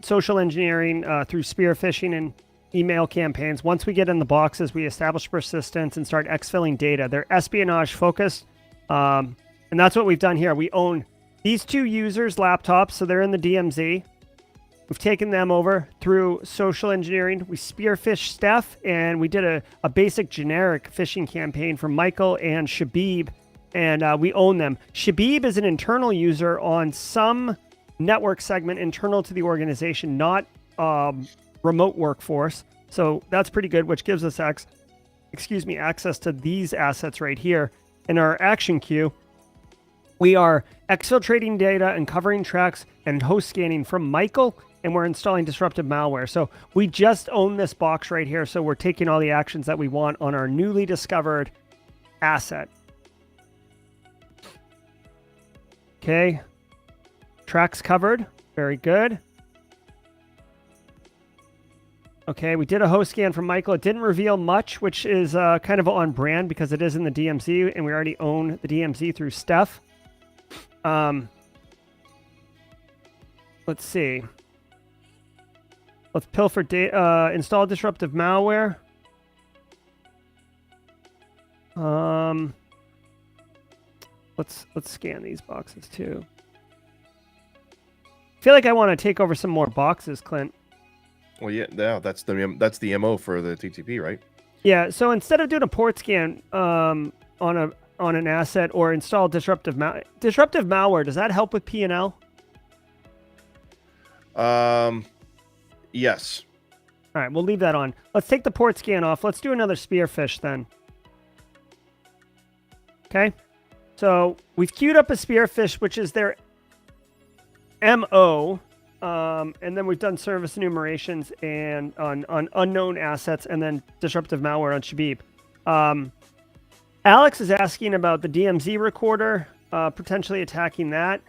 social engineering through spear phishing and email campaigns. Once we get in the boxes, we establish persistence and start exfilling data. They're espionage focused. And that's what we've done here. We own these 2 users' laptops, so they're in the DMZ. We've taken them over through social engineering. We spearphished Steph, and we did a basic generic phishing campaign for Michael and Shabib, and we own them. Shabib is an internal user on some network segment internal to the organization, not remote workforce. So that's pretty good, which gives us access to these assets right here. In our action queue, we are exfiltrating data and covering tracks and host scanning from Michael, and we're installing disruptive malware. So we just own this box right here. So we're taking all the actions that we want on our newly discovered asset. Okay. Tracks covered. Very good. Okay, we did a host scan from Michael. It didn't reveal much, which is kind of on brand because it is in the DMZ, and we already own the DMZ through Steph. Let's see. Let's pilfer data. Install disruptive malware. Let's scan these boxes too. I feel like I want to take over some more boxes, Clint. Well, yeah, that's the MO for the TTP, right? Yeah. So instead of doing a port scan on an asset or install disruptive malware, does that help with P&L? Yes. All right, we'll leave that on. Let's take the port scan off. Let's do another spearfish then. Okay. So we've queued up a spearfish, which is their MO. And then we've done service enumerations and on unknown assets, and then disruptive malware on Shabib. Alex is asking about the DMZ recorder, potentially attacking that.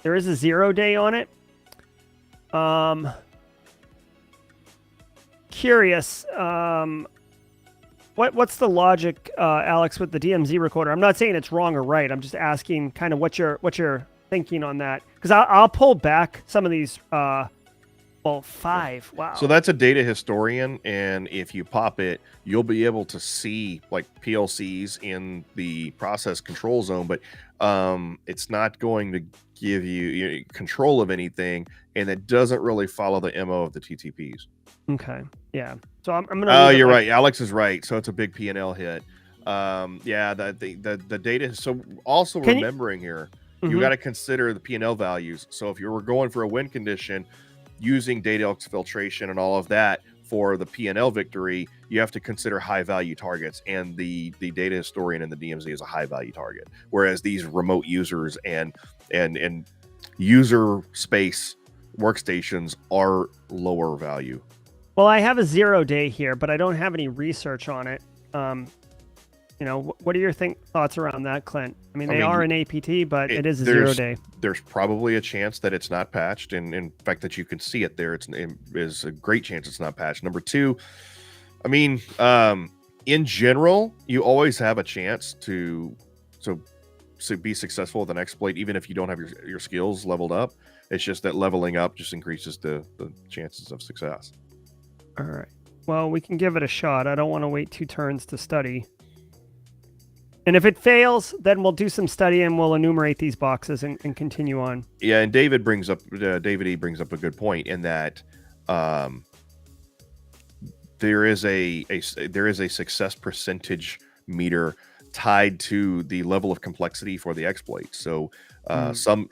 There is a 0-day on it. Curious. What's the logic, Alex, with the DMZ recorder? I'm not saying it's wrong or right. I'm just asking kind of what you're thinking on that, because I'll pull back some of these. Well, 5. Wow. So that's a data historian, and if you pop it, you'll be able to see like PLCs in the process control zone, but it's not going to give you control of anything, and it doesn't really follow the MO of the TTPs. Okay. Yeah. So I'm gonna. Oh, you're right. Alex is right. So it's a big P&L hit. Yeah. The data. So also remembering here, you got to consider the P&L values. So if you were going for a win condition, using data exfiltration and all of that for the P&L victory, you have to consider high value targets, and the data historian in the DMZ is a high value target, whereas these remote users and user space workstations are lower value. Well, I have a 0-day here, but I don't have any research on it. What are your thoughts around that, Clint? I mean, they are an APT, but it is a 0-day. There's probably a chance that it's not patched, and in fact that you can see it there. It is a great chance it's not patched. Number 2, I mean, in general, you always have a chance to be successful with an exploit, even if you don't have your skills leveled up. It's just that leveling up just increases the chances of success. All right. Well, we can give it a shot. I don't want to wait 2 turns to study. And if it fails, then we'll do some study and we'll enumerate these boxes and continue on. Yeah, and David E brings up a good point in that there is a success percentage meter tied to the level of complexity for the exploit. So some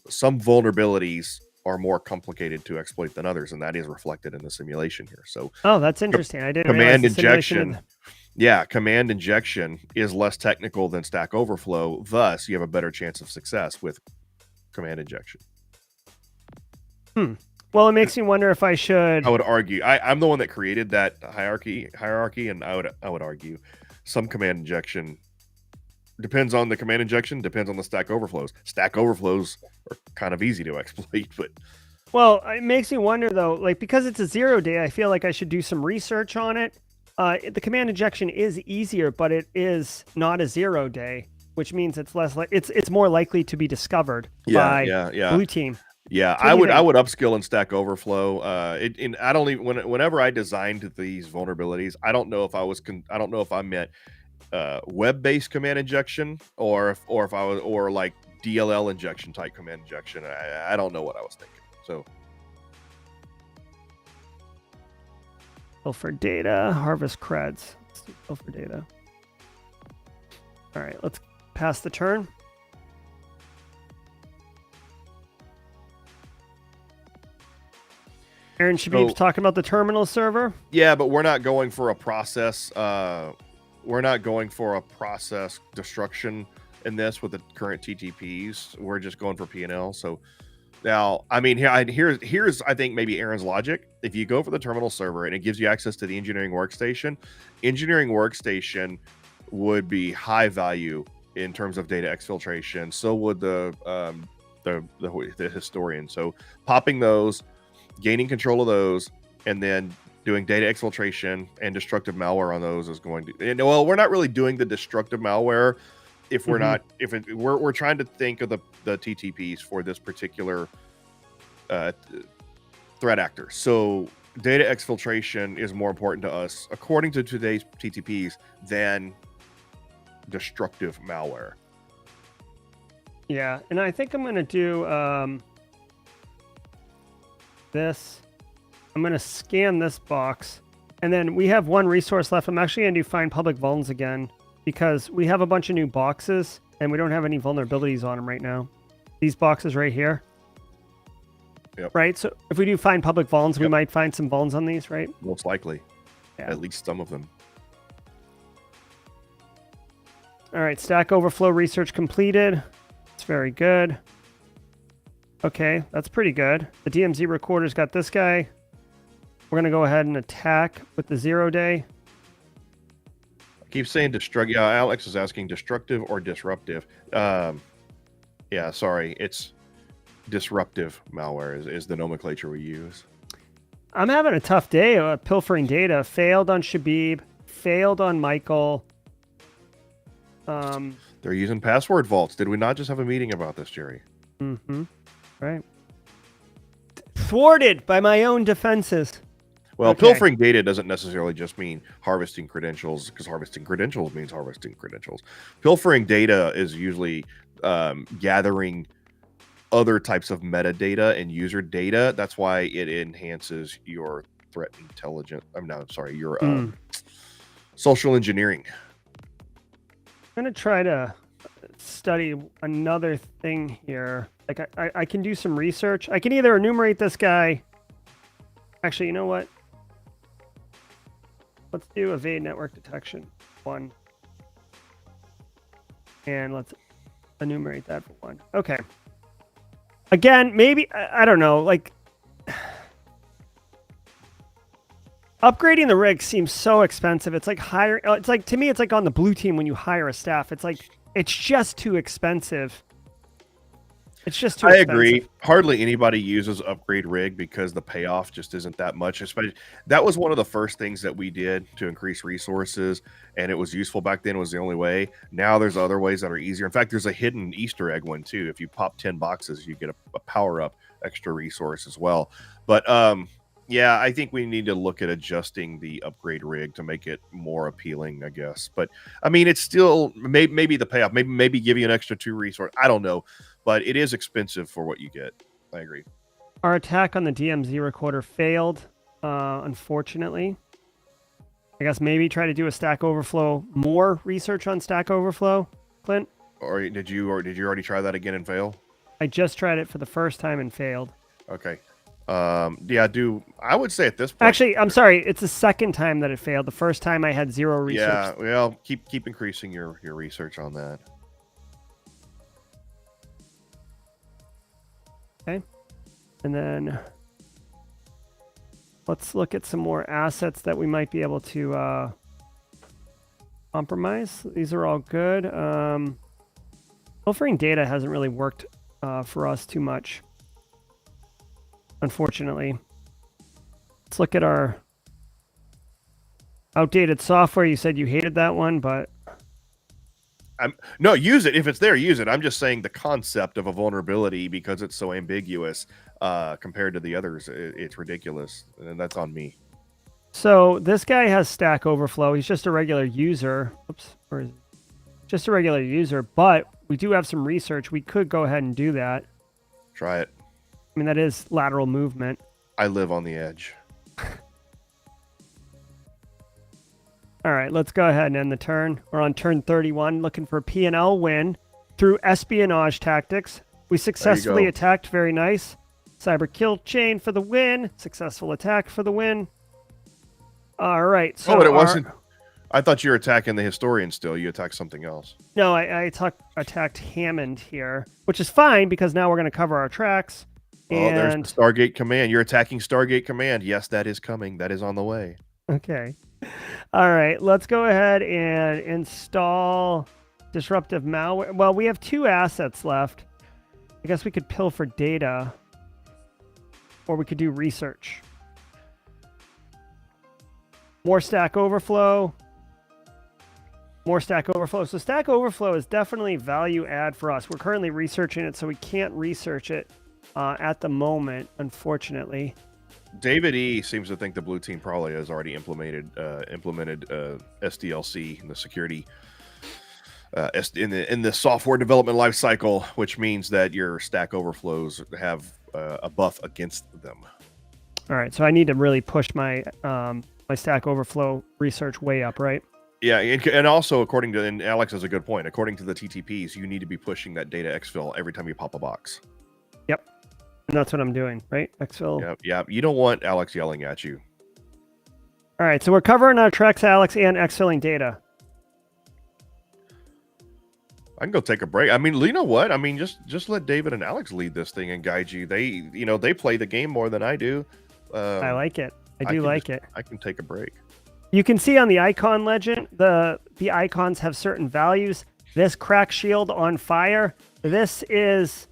vulnerabilities are more complicated to exploit than others, and that is reflected in the simulation here. So that's interesting. I didn't command injection. Yeah, command injection is less technical than Stack Overflow. Thus, you have a better chance of success with command injection. Well, it makes me wonder if I should. I would argue. I'm the one that created that hierarchy, and I would argue some command injection depends on the command injection, depends on the Stack Overflows. Stack Overflows are kind of easy to exploit, but Well, it makes me wonder though, like because it's a 0 day, I feel like I should do some research on it. The command injection is easier, but it is not a 0 day, which means it's less like it's more likely to be discovered by blue team. Yeah, So what do you I think? would upskill in Stack Overflow. I don't even whenever I designed these vulnerabilities, I don't know if I don't know if I meant web-based command injection or if I was or like DLL injection type command injection. I don't know what I was thinking. So Filter data, harvest creds. Let's do filter data. All right, let's pass the turn. Aaron Shabib's talking about the terminal server. Yeah, but we're not going for a process. We're not going for a process destruction in this with the current TTPs. We're just going for P&L. So now, I mean, here's I think maybe Aaron's logic. If you go for the terminal server and it gives you access to the engineering workstation would be high value in terms of data exfiltration. So would the historian. So popping those, gaining control of those, and then doing data exfiltration and destructive malware on those is going to. And, well, we're not really doing the destructive malware if we're not. We're trying to think of the TTPs for this particular threat actor. So data exfiltration is more important to us, according to today's TTPs, than destructive malware. Yeah, and I think I'm going to do this. I'm going to scan this box, and then we have one resource left. I'm actually going to do find public vulns again, because we have a bunch of new boxes, and we don't have any vulnerabilities on them right now. These boxes right here. Yep. Right? So if we do find public vulns, we might find some vulns on these, right? Most likely. Yeah. At least some of them. All right, Stack Overflow research completed. It's very good. Okay, that's pretty good. The DMZ recorder's got this guy. We're going to go ahead and attack with the 0 day. I keep saying destructive. Yeah, Alex is asking destructive or disruptive. Yeah, sorry. It's disruptive malware is the nomenclature we use. I'm having a tough day pilfering data. Failed on Shabib. Failed on Michael. They're using password vaults. Did we not just have a meeting about this, Jerry? Right. Thwarted by my own defenses. Well, Okay. pilfering data doesn't necessarily just mean harvesting credentials, because harvesting credentials means harvesting credentials. Pilfering data is usually gathering other types of metadata and user data. That's why it enhances your threat intelligence. Your social engineering. I'm going to try to study another thing here. Like I can do some research. I can either enumerate this guy. Actually, you know what? Let's do evade network detection 1. And let's enumerate that for 1. Okay. Again, maybe, I don't know, like upgrading the rig seems so expensive. It's like to me, it's like on the blue team when you hire a staff. It's like, it's just too expensive. It's just too expensive. I agree. Hardly anybody uses upgrade rig because the payoff just isn't that much. Especially, that was one of the first things that we did to increase resources, and it was useful back then. It was the only way. Now there's other ways that are easier. In fact, there's a hidden Easter egg one too. If you pop 10 boxes, you get a power up extra resource as well. But yeah, I think we need to look at adjusting the upgrade rig to make it more appealing, I guess. But I mean, it's still maybe the payoff, maybe give you an extra 2 resource. I don't know, but it is expensive for what you get. I agree. Our attack on the DMZ recorder failed, unfortunately. I guess maybe try to do a Stack Overflow, more research on Stack Overflow, Clint. Or did you already try that again and fail? I just tried it for the first time and failed. Okay. Yeah, I would say at this point. Actually, I'm sorry. It's the second time that it failed. The first time I had 0 research. Yeah, well, keep increasing your research on that. Okay. And then let's look at some more assets that we might be able to compromise. These are all good. Filtering data hasn't really worked for us too much. unfortunately. Let's look at our outdated software. You said you hated that one, but no, use it if it's there. Use it. I'm just saying the concept of a vulnerability, because it's so ambiguous compared to the others, it's ridiculous, and that's on me. so this guy has Stack Overflow. He's just a regular user. Oops, where is he? Just a regular user, but we do have some research. We could go ahead and do that. Try it. I mean, that is lateral movement. I live on the edge. All right, let's go ahead and end the turn. We're on turn 31, looking for a P&L win through espionage tactics. We successfully attacked. Very nice. Cyber kill chain for the win. Successful attack for the win. All right. So but it wasn't. I thought you were attacking the historian still. You attacked something else. No, I attacked Hammond here, which is fine because now we're going to cover our tracks. Oh, there's the Stargate Command. You're attacking Stargate Command. Yes, that is coming. That is on the way. Okay. All right. Let's go ahead and install disruptive malware. Well, we have 2 assets left. I guess we could pill for data, or we could do research. More Stack Overflow. More Stack Overflow. So Stack Overflow is definitely value add for us. We're currently researching it, so we can't research it at the moment, unfortunately. David E seems to think the blue team probably has already implemented SDLC in the security in the software development lifecycle, which means that your Stack Overflows have a buff against them. All right, so I need to really push my my Stack Overflow research way up, right? Yeah, and also according to, and Alex has a good point, according to the TTPs, you need to be pushing that data exfil every time you pop a box. Yep. And that's what I'm doing, right? Exfil. Yeah. You don't want Alex yelling at you. All right, so we're covering our tracks, Alex, and exfilling data. I can go take a break. I mean, you know what? I mean, just let David and Alex lead this thing and guide you. They play the game more than I do. I like it. I do like it. I can take a break. You can see on the icon legend, the icons have certain values. This crack shield on fire. This is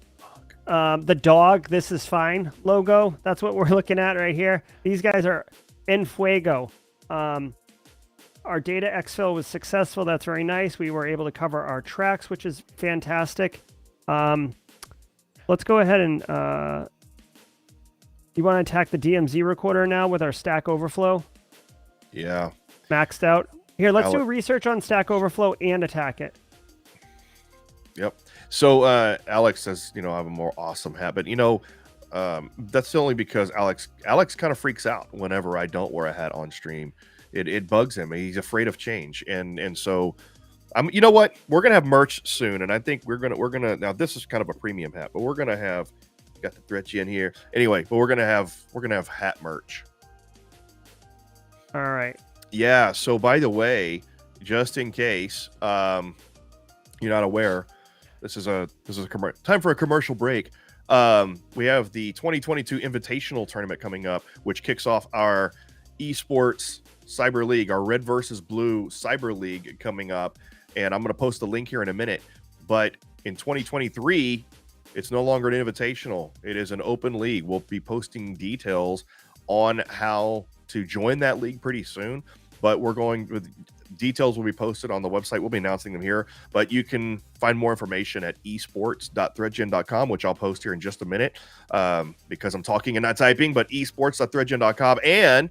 the dog. This is fine logo. That's what we're looking at right here. These guys are en fuego. Our data exfil was successful. That's very nice. We were able to cover our tracks, which is fantastic. Let's go ahead and you want to attack the DMZ recorder now with our Stack Overflow? Yeah. Maxed out. Here, let's do research on Stack Overflow and attack it. Yep. So Alex says, I have a more awesome hat, but that's only because Alex kind of freaks out whenever I don't wear a hat on stream. It bugs him. He's afraid of change, and so you know what? We're gonna have merch soon, and I think we're gonna now. This is kind of a premium hat, but we're gonna have got the ThreatGEN here anyway. But we're gonna have hat merch. All right. Yeah. So by the way, just in case you're not aware, this is a time for a commercial break. We have the 2022 Invitational Tournament coming up, which kicks off our esports Cyber League, our Red versus Blue Cyber League coming up, and I'm going to post the link here in a minute. But in 2023, it's no longer an invitational; it is an open league. We'll be posting details on how to join that league pretty soon. But details will be posted on the website. We'll be announcing them here, but you can find more information at esports.threatgen.com, which I'll post here in just a minute because I'm talking and not typing. But esports.threatgen.com, and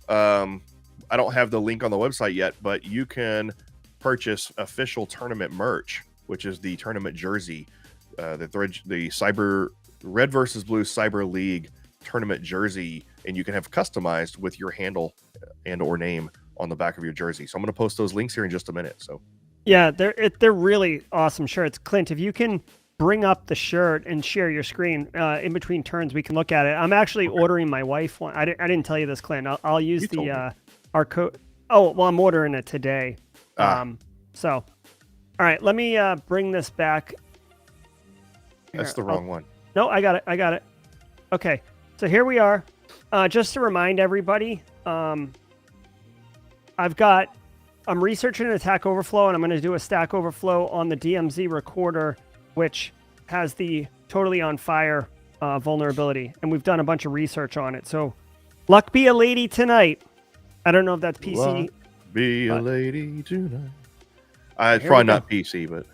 I don't have the link on the website yet, but you can purchase official tournament merch, which is the tournament jersey, the Cyber Red versus Blue Cyber League tournament jersey, and you can have customized with your handle and or name on the back of your jersey. So I'm going to post those links here in just a minute. So yeah, they're really awesome shirts. Clint, if you can bring up the shirt and share your screen in between turns, we can look at it. I'm actually ordering my wife one. I didn't tell you this, Clint. I'll use our code. Oh, well, I'm ordering it today. So, all right, let me bring this back. That's the wrong one. No, I got it. Okay, so here we are. Just to remind everybody, I'm researching an attack overflow, and I'm going to do a Stack Overflow on the DMZ recorder, which has the totally on fire vulnerability, and we've done a bunch of research on it. So, luck be a lady tonight. I don't know if that's PC. Luck be a lady tonight. It's Here probably we go. not PC, but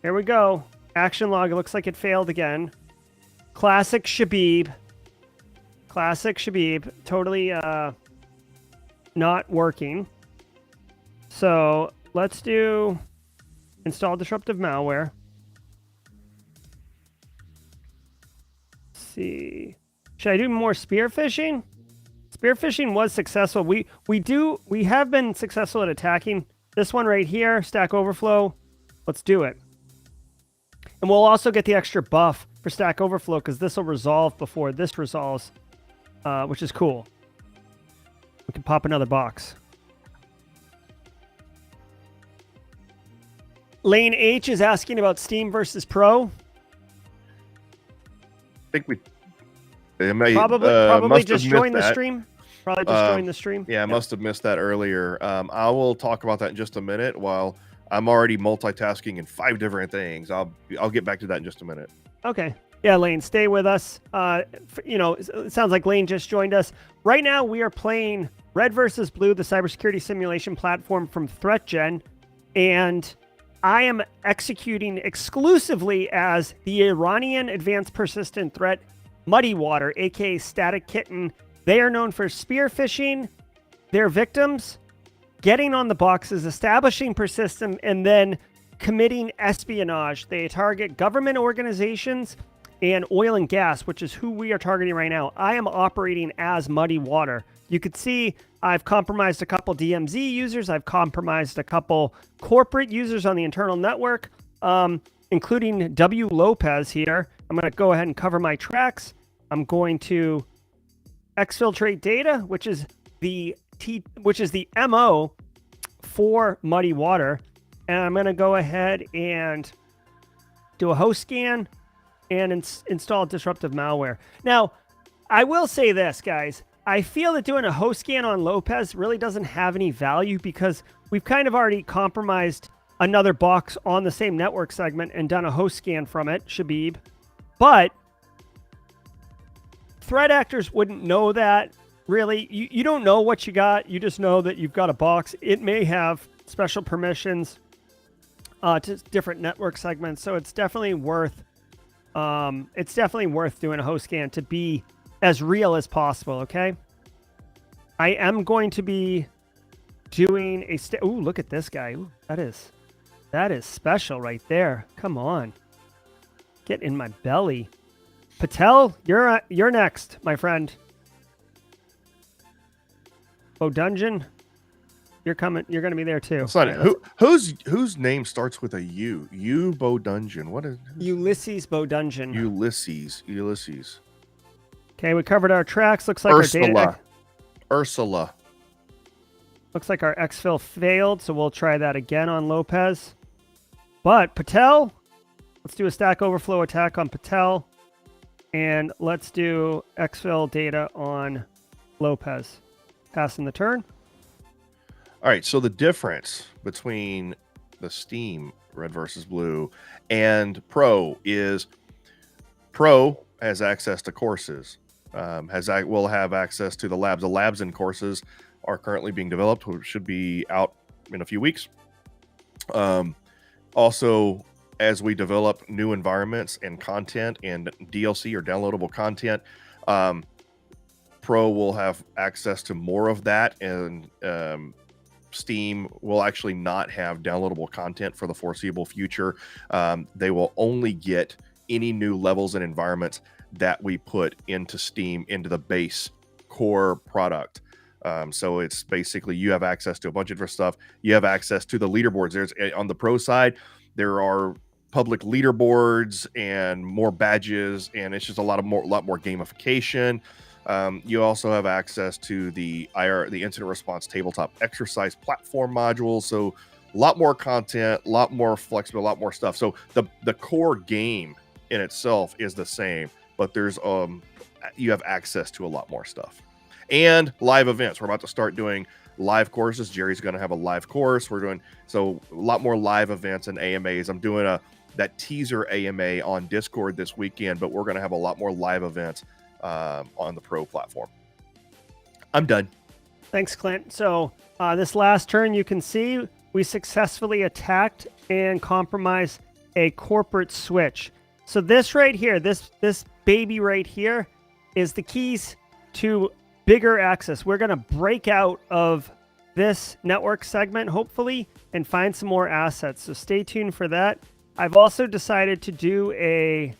Here we go. Action log. It looks like it failed again. Classic Shabib. Classic Shabib. Totally not working. So let's do install disruptive malware. Let's see. Should I do more spear phishing? Spear phishing was successful. We have been successful at attacking this one right here, Stack Overflow. Let's do it. And we'll also get the extra buff for Stack Overflow because this will resolve before this resolves, which is cool. We can pop another box. Lane H is asking about Steam versus Pro. I think they may Probably must just have joined missed the that. stream. Probably just joined the stream. Yeah, I must have missed that earlier. I will talk about that in just a minute. While I'm already multitasking in 5 different things, I'll get back to that in just a minute. Okay. Yeah, Lane, stay with us. It sounds like Lane just joined us. Right now, we are playing Red versus Blue, the cybersecurity simulation platform from ThreatGEN, and I am executing exclusively as the Iranian advanced persistent threat MuddyWater, aka Static Kitten. They are known for spear phishing their victims, getting on the boxes, establishing persistent, and then committing espionage. They target government organizations and oil and gas, which is who we are targeting right now. I am operating as MuddyWater. You could see I've compromised a couple DMZ users. I've compromised a couple corporate users on the internal network, including W. Lopez here. I'm going to go ahead and cover my tracks. I'm going to exfiltrate data, which is the MO for MuddyWater. And I'm going to go ahead and do a host scan and install disruptive malware. Now, I will say this, guys. I feel that doing a host scan on Lopez really doesn't have any value because we've kind of already compromised another box on the same network segment and done a host scan from it, Shabib. But threat actors wouldn't know that, really. You don't know what you got. You just know that you've got a box. It may have special permissions to different network segments, so it's definitely worth doing a host scan to be as real as possible, okay? I am going to be doing a ooh, look at this guy. Ooh, that is special right there. Come on. Get in my belly. Patel, you're next, my friend. Bodungen, you're coming. You're going to be there too. It's not whose name starts with a U? U Bodungen. What is Ulysses Bodungen? Ulysses. Okay, we covered our tracks. Looks like Ursula. Looks like our exfil failed, so we'll try that again on Lopez. But Patel, let's do a Stack Overflow attack on Patel, and let's do exfil data on Lopez. Passing the turn. All right, so the difference between the Steam Red versus Blue and Pro is Pro has access to courses, will have access to the labs. The labs and courses are currently being developed, which should be out in a few weeks. Also, as we develop new environments and content and DLC or downloadable content, Pro will have access to more of that, and Steam will actually not have downloadable content for the foreseeable future. They will only get any new levels and environments that we put into Steam, into the base core product. So it's basically you have access to a bunch of different stuff. You have access to the leaderboards. There's on the Pro side, there are public leaderboards and more badges, and it's just a lot more gamification. You also have access to the incident response tabletop exercise platform module. So a lot more content, a lot more flexible, a lot more stuff. So the core game in itself is the same, but there's you have access to a lot more stuff. And live events. We're about to start doing live courses. Jerry's going to have a live course. We're doing a lot more live events and AMAs. I'm doing that teaser AMA on Discord this weekend, but we're going to have a lot more live events on the Pro platform. I'm done. Thanks, Clint. So this last turn, you can see we successfully attacked and compromised a corporate switch. So this right here, this baby right here is the keys to bigger access. We're going to break out of this network segment, hopefully, and find some more assets. So stay tuned for that. I've also decided to do a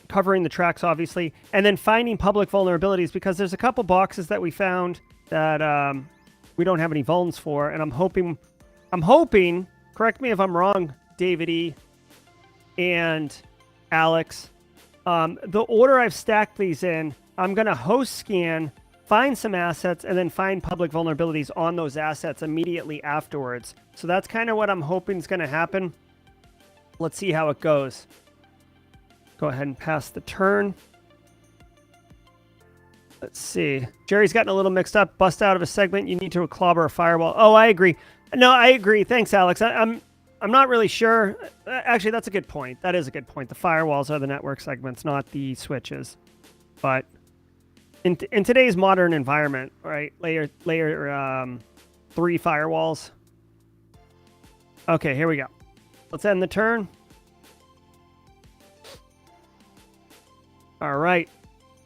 covering the tracks, obviously, and then finding public vulnerabilities, because there's a couple boxes that we found that we don't have any vulns for, and I'm hoping, correct me if I'm wrong, David E. and Alex, the order I've stacked these in, I'm going to host scan, find some assets, and then find public vulnerabilities on those assets immediately afterwards. So that's kind of what I'm hoping is going to happen. Let's see how it goes. Go ahead and pass the turn. Let's see. Jerry's gotten a little mixed up. Bust out of a segment. You need to clobber a firewall. Oh, I agree. No, I agree. Thanks, Alex. I'm not really sure. Actually, that's a good point. That is a good point. The firewalls are the network segments, not the switches. But in today's modern environment, right? Layer 3 firewalls. Okay, here we go. Let's end the turn. All right.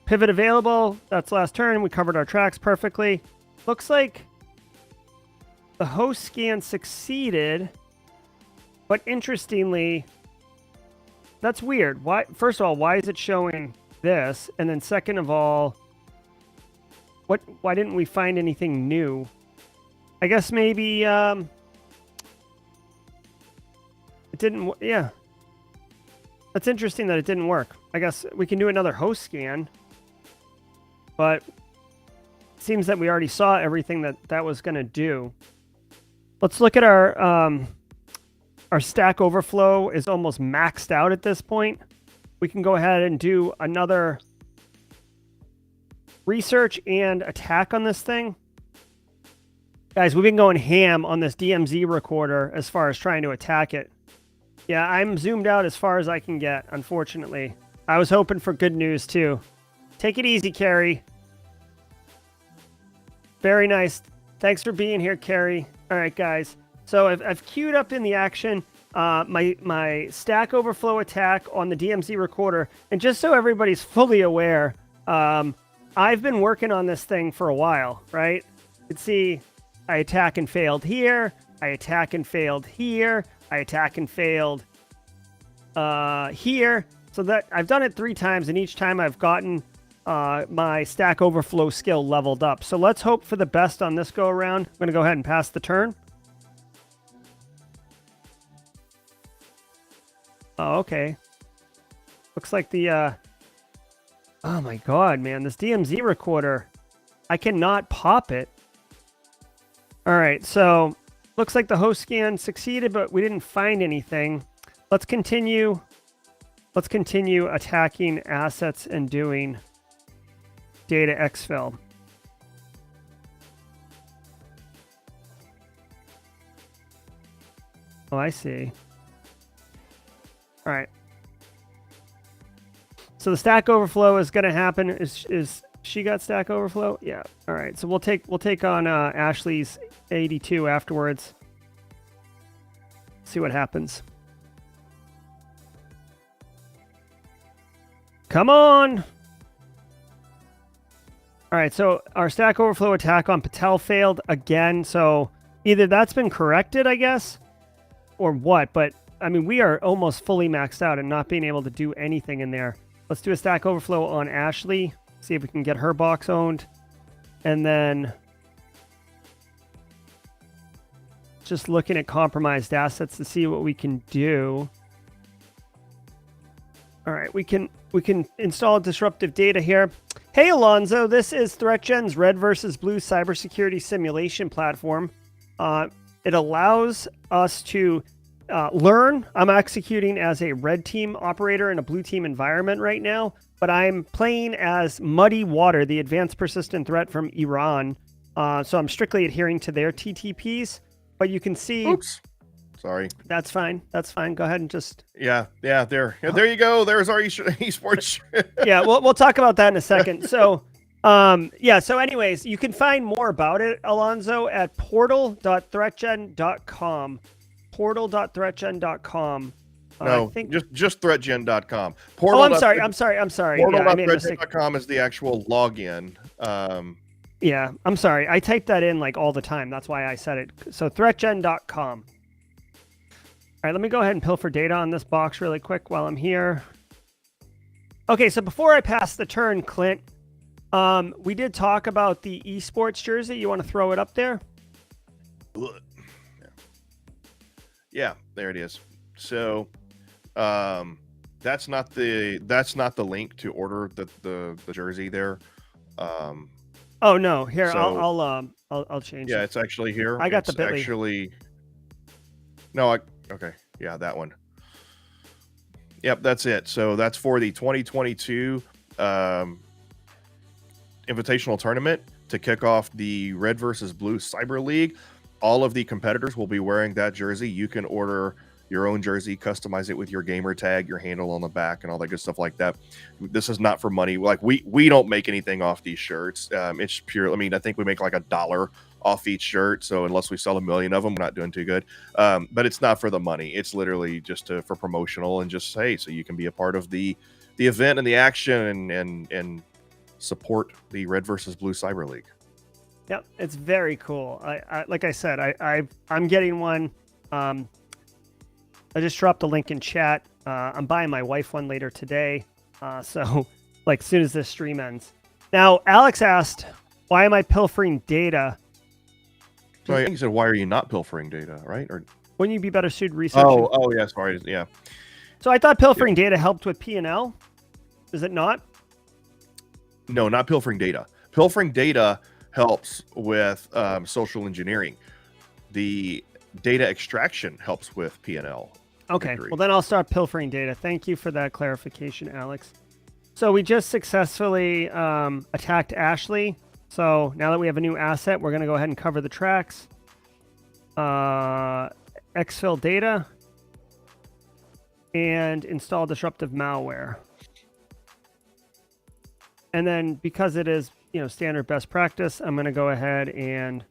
Pivot available. That's last turn. We covered our tracks perfectly. Looks like the host scan succeeded. But interestingly, that's weird. Why? First of all, why is it showing this? And then second of all, why didn't we find anything new? I guess maybe it didn't. Yeah. That's interesting that it didn't work. I guess we can do another host scan, but it seems that we already saw everything that was going to do. Let's look at our Stack Overflow is almost maxed out at this point. We can go ahead and do another research and attack on this thing. Guys, we've been going ham on this DMZ recorder as far as trying to attack it. Yeah, I'm zoomed out as far as I can get, unfortunately. I was hoping for good news, too. Take it easy, Carrie. Very nice. Thanks for being here, Carrie. All right, guys. So I've queued up in the action my Stack Overflow attack on the DMZ recorder. And just so everybody's fully aware, I've been working on this thing for a while, right? You can see I attack and failed here. I attack and failed here. I attack and failed here. So that I've done it 3 times, and each time I've gotten my Stack Overflow skill leveled up. So let's hope for the best on this go around. I'm going to go ahead and pass the turn. Oh, okay. Looks like the... oh my god, man. This DMZ recorder, I cannot pop it. All right, so looks like the host scan succeeded, but we didn't find anything. Let's continue attacking assets and doing data exfil. Oh, I see. All right. So the Stack Overflow is going to happen. Is she got Stack Overflow? Yeah. All right. So we'll take on Ashley's 82 afterwards. See what happens. Come on. All right. So our Stack Overflow attack on Patel failed again. So either that's been corrected, I guess, or what. But I mean, we are almost fully maxed out and not being able to do anything in there. Let's do a Stack Overflow on Ashley. See if we can get her box owned. And then just looking at compromised assets to see what we can do. All right, we can install disruptive data here. Hey, Alonzo, this is ThreatGEN's Red versus Blue cybersecurity simulation platform. It allows us to learn. I'm executing as a red team operator in a blue team environment right now, but I'm playing as MuddyWater, the advanced persistent threat from Iran. So I'm strictly adhering to their TTPs. but you can see. Oops. Sorry. That's fine. That's fine. Go ahead and just. Yeah. There you go. There's our esports. Yeah, we'll talk about that in a second. So, yeah. So, anyways, you can find more about it, Alonzo, at portal.threatgen.com. Portal.threatgen.com. No, I think... just threatgen.com. Portal. Oh, I'm sorry. Portal.threatgen.com is the actual login. Yeah, I'm sorry. I type that in like all the time. That's why I said it. So threatgen.com. All right, let me go ahead and pilfer data on this box really quick while I'm here. Okay, so before I pass the turn, Clint, we did talk about the esports jersey. You want to throw it up there? Yeah, there it is. So, that's not the link to order the jersey there. Oh no, here so, I'll change. Yeah, it's actually here. I got the Bitly. Actually, no, okay, yeah, that one. Yep, that's it. So that's for the 2022 invitational tournament to kick off the Red versus Blue Cyber League. All of the competitors will be wearing that jersey. You can order your own jersey, customize it with your gamer tag, your handle on the back, and all that good stuff like that. This is not for money. Like we don't make anything off these shirts. It's pure. I mean, I think we make like $1 off each shirt. So unless we sell 1 million of them, we're not doing too good. But it's not for the money. It's literally just for promotional and just hey, so you can be a part of the event and the action and support the Red versus Blue Cyber League. Yep, it's very cool. I like I said, I'm getting one. I just dropped a link in chat. I'm buying my wife one later today. So like as soon as this stream ends. Now, Alex asked, why am I pilfering data? So I think he said, why are you not pilfering data, right? Or wouldn't you be better suited researching? Oh, yeah, sorry. Yeah. So I thought pilfering data helped with P&L. Is it not? No, not pilfering data. Pilfering data helps with social engineering. The data extraction helps with P&L. Okay, well then I'll start pilfering data. Thank you for that clarification, Alex. So we just successfully attacked Ashley. So now that we have a new asset, we're going to go ahead and cover the tracks. Exfil data. And install disruptive malware. And then because it is, standard best practice, I'm going to go ahead and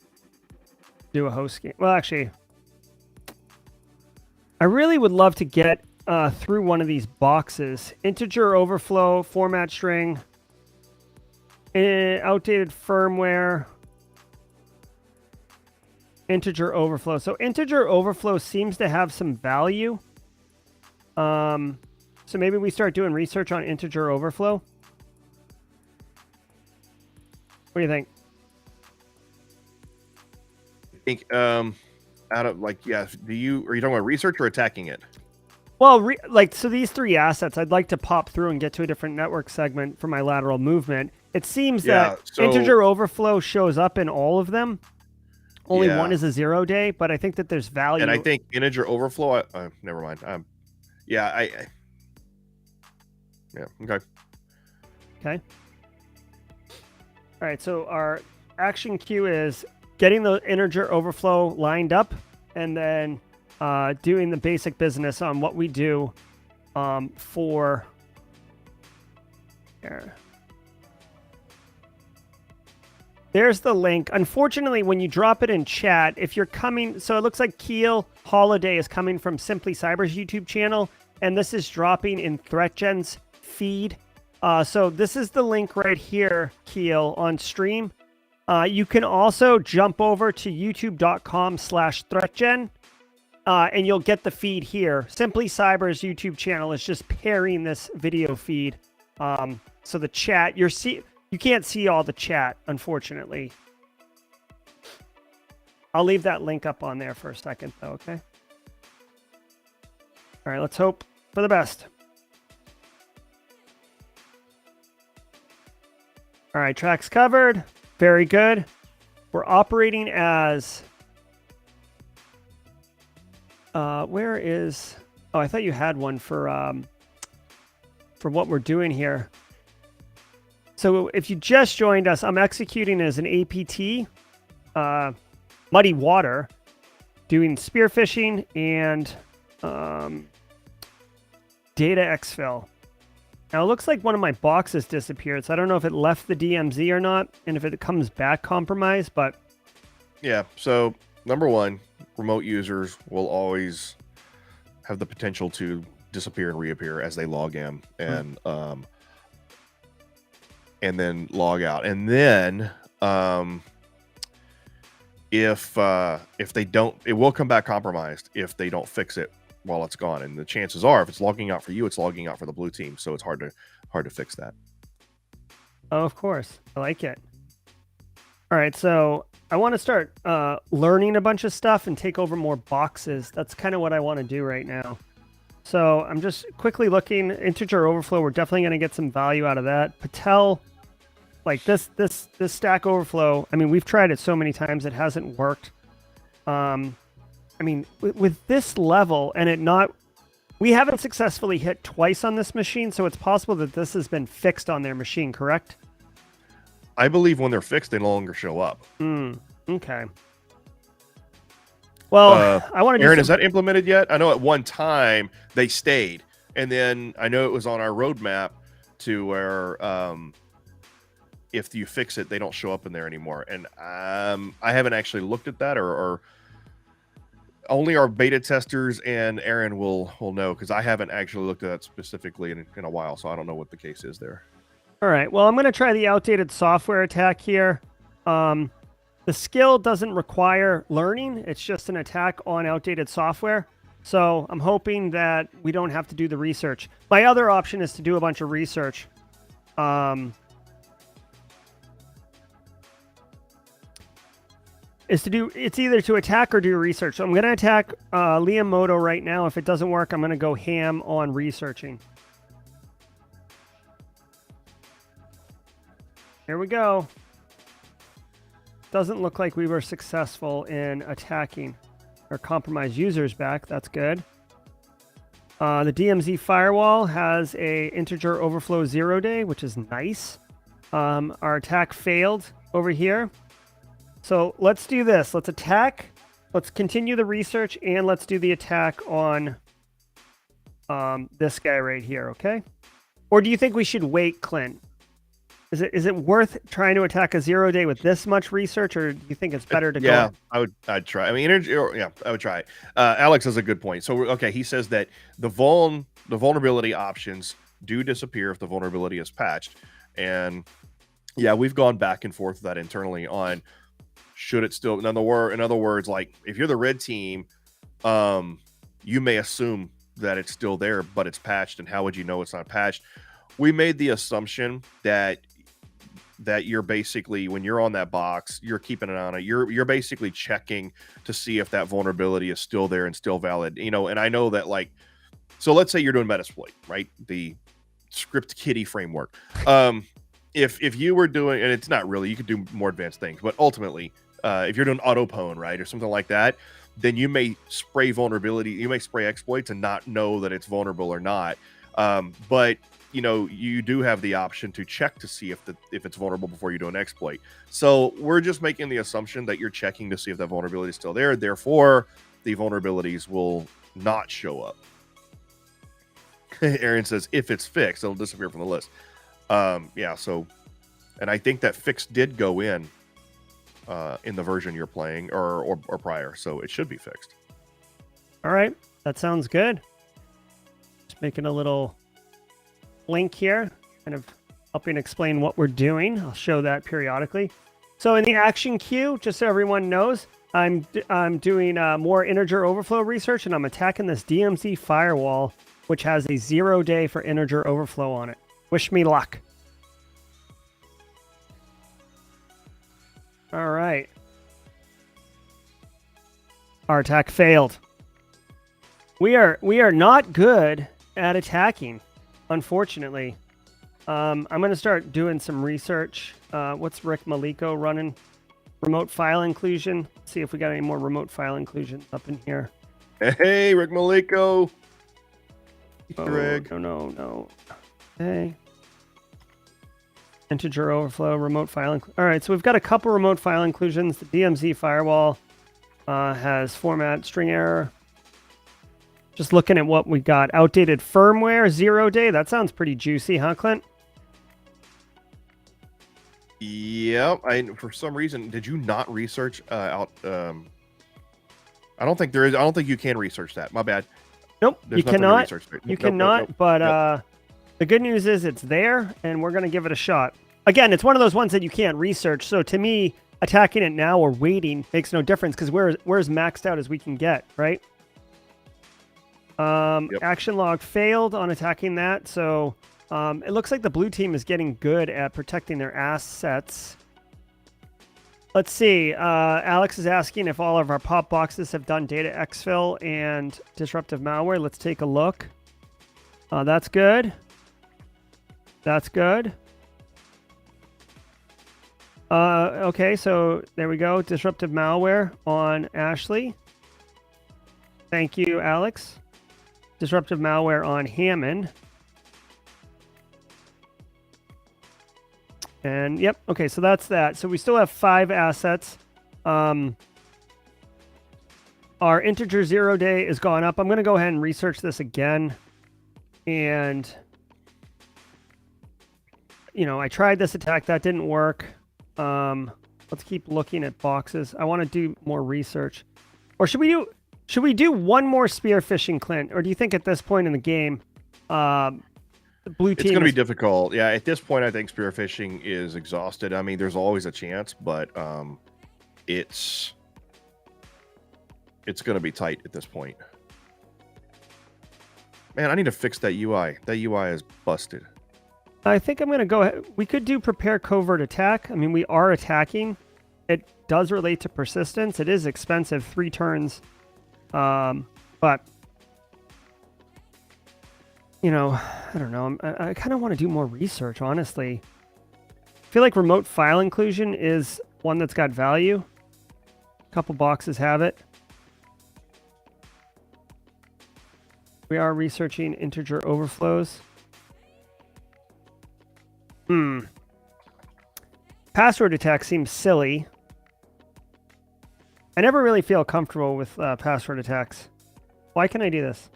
do a host scan. Well, actually, I really would love to get through one of these boxes. Integer overflow, format string, outdated firmware, integer overflow. So integer overflow seems to have some value. So maybe we start doing research on integer overflow. What do you think? I think out of are you talking about research or attacking it? Well, so these three assets, I'd like to pop through and get to a different network segment for my lateral movement. It seems that integer overflow shows up in all of them. Only one is a 0 day, but I think that there's value. And I think integer overflow, never mind. Yeah, okay. Okay. All right, so our action queue is getting the integer overflow lined up and then doing the basic business on what we do for here. There's the link. Unfortunately, when you drop it in chat, if you're coming, so it looks like Keel Holiday is coming from Simply Cyber's YouTube channel, and this is dropping in ThreatGEN's feed. So this is the link right here, Keel, on stream. You can also jump over to youtube.com/ThreatGen, and you'll get the feed here. Simply Cyber's YouTube channel is just pairing this video feed. So the chat, you can't see all the chat, unfortunately. I'll leave that link up on there for a second, though, okay? All right, let's hope for the best. All right, tracks covered. Very good. We're operating as... where is... Oh, I thought you had one for what we're doing here. So if you just joined us, I'm executing as an APT, MuddyWater. doing spear phishing and data exfil. Now, it looks like one of my boxes disappeared, so I don't know if it left the DMZ or not, and if it comes back compromised, but... Yeah, so, number one, remote users will always have the potential to disappear and reappear as they log in, and then log out. And then, if they don't, it will come back compromised if they don't fix it while it's gone. And the chances are, if it's logging out for you, it's logging out for the blue team. So it's hard to fix that. Oh, of course. I like it. All right. So I want to start learning a bunch of stuff and take over more boxes. That's kind of what I want to do right now. So I'm just quickly looking. Integer overflow. We're definitely going to get some value out of that. Patel, like this Stack Overflow. I mean, we've tried it so many times. It hasn't worked. I mean, with this level and it not, we haven't successfully hit twice on this machine, so it's possible that this has been fixed on their machine, correct? I believe when they're fixed, they no longer show up. Okay. Well, I want to. Aaron, is that implemented yet? I know at one time they stayed, and then I know it was on our roadmap to where if you fix it, they don't show up in there anymore. And I haven't actually looked at that, or only our beta testers and Aaron will know, because I haven't actually looked at that specifically in a while, so I don't know what the case is there. All right. Well, I'm going to try the outdated software attack here. The skill doesn't require learning. It's just an attack on outdated software. So I'm hoping that we don't have to do the research. My other option is to do a bunch of research. It's either to attack or do research. So I'm going to attack Liam Moto right now. If it doesn't work, I'm going to go ham on researching. Here we go. Doesn't look like we were successful in attacking or compromised users back. That's good. The DMZ firewall has a integer overflow 0 day, which is nice. Our attack failed over here. So let's do this. Let's attack. Let's continue the research, and let's do the attack on this guy right here, okay? Or do you think we should wait, Clint? Is it worth trying to attack a 0 day with this much research, or do you think it's better to go? Yeah, I'd try. I mean, I would try it. Alex has a good point. So okay, he says that the vulnerability options do disappear if the vulnerability is patched, and yeah, we've gone back and forth with that internally on should it still. In other words, like if you're the red team, you may assume that it's still there, but it's patched, and how would you know it's not patched? We made the assumption that you're basically, when you're on that box, you're keeping an eye on it. You're basically checking to see if that vulnerability is still there and still valid. You know, and I know that, like, so let's say you're doing Metasploit, right? The script kiddie framework. If you were doing, and it's not really, you could do more advanced things, but ultimately, if you're doing autopwn, right, or something like that, then you may spray vulnerability, you may spray exploits and not know that it's vulnerable or not. But you know, you do have the option to check to see if it's vulnerable before you do an exploit. So we're just making the assumption that you're checking to see if that vulnerability is still there. Therefore, the vulnerabilities will not show up. Aaron says, if it's fixed, it'll disappear from the list. Yeah, so, and I think that fix did go in the version you're playing or prior, so it should be fixed. All right, that sounds good. Just making a little link here, kind of helping explain what we're doing. I'll show that periodically. So in the action queue, just so everyone knows, I'm doing more integer overflow research, and I'm attacking this DMZ firewall, which has a 0 day for integer overflow on it. Wish me luck. All right. Our attack failed. We are not good at attacking, unfortunately. I'm going to start doing some research. What's Rick Maliko running? Remote file inclusion. See if we got any more remote file inclusions up in here. Hey, Rick Maliko. No. Okay. Integer overflow, remote file. All right, so we've got a couple remote file inclusions. The DMZ firewall. has format string error. Just looking at what we got. Outdated firmware, 0 day. That sounds pretty juicy, huh, Clint? Yep. For some reason, did you not research out? I don't think there is. I don't think you can research that. My bad. Nope, There's you nothing to cannot. research there. You Nope, nope, cannot. nope, But nope. the good news is it's there, and we're gonna give it a shot. Again, it's one of those ones that you can't research. So to me, attacking it now or waiting makes no difference because we're as maxed out as we can get, right? Yep. Action log failed on attacking that, so it looks like the blue team is getting good at protecting their assets. Let's see. Alex is asking if all of our pop boxes have done data exfil and disruptive malware. Let's take a look. That's good. That's good. Okay, so there we go. Disruptive malware on Ashley. Thank you, Alex. Disruptive malware on Hammond. And yep, okay, so that's that. So we still have 5 assets. Our integer 0 day is gone up. I'm going to go ahead and research this again. And, you know, I tried this attack. That didn't work. Let's keep looking at boxes. I want to do more research. Or should we do one more spear phishing, Clint? Or do you think at this point in the game, the blue team It's going to be difficult. Yeah, at this point, I think spear phishing is exhausted. I mean, there's always a chance, but it's going to be tight at this point. Man, I need to fix that UI. That UI is busted. I think I'm going to go ahead. We could do prepare covert attack. I mean, we are attacking. It does relate to persistence. It is expensive, 3 turns. But, you know, I don't know. I kind of want to do more research, honestly. I feel like remote file inclusion is one that's got value. A couple boxes have it. We are researching integer overflows. Password attack seems silly. I never really feel comfortable with password attacks. Why can I do this?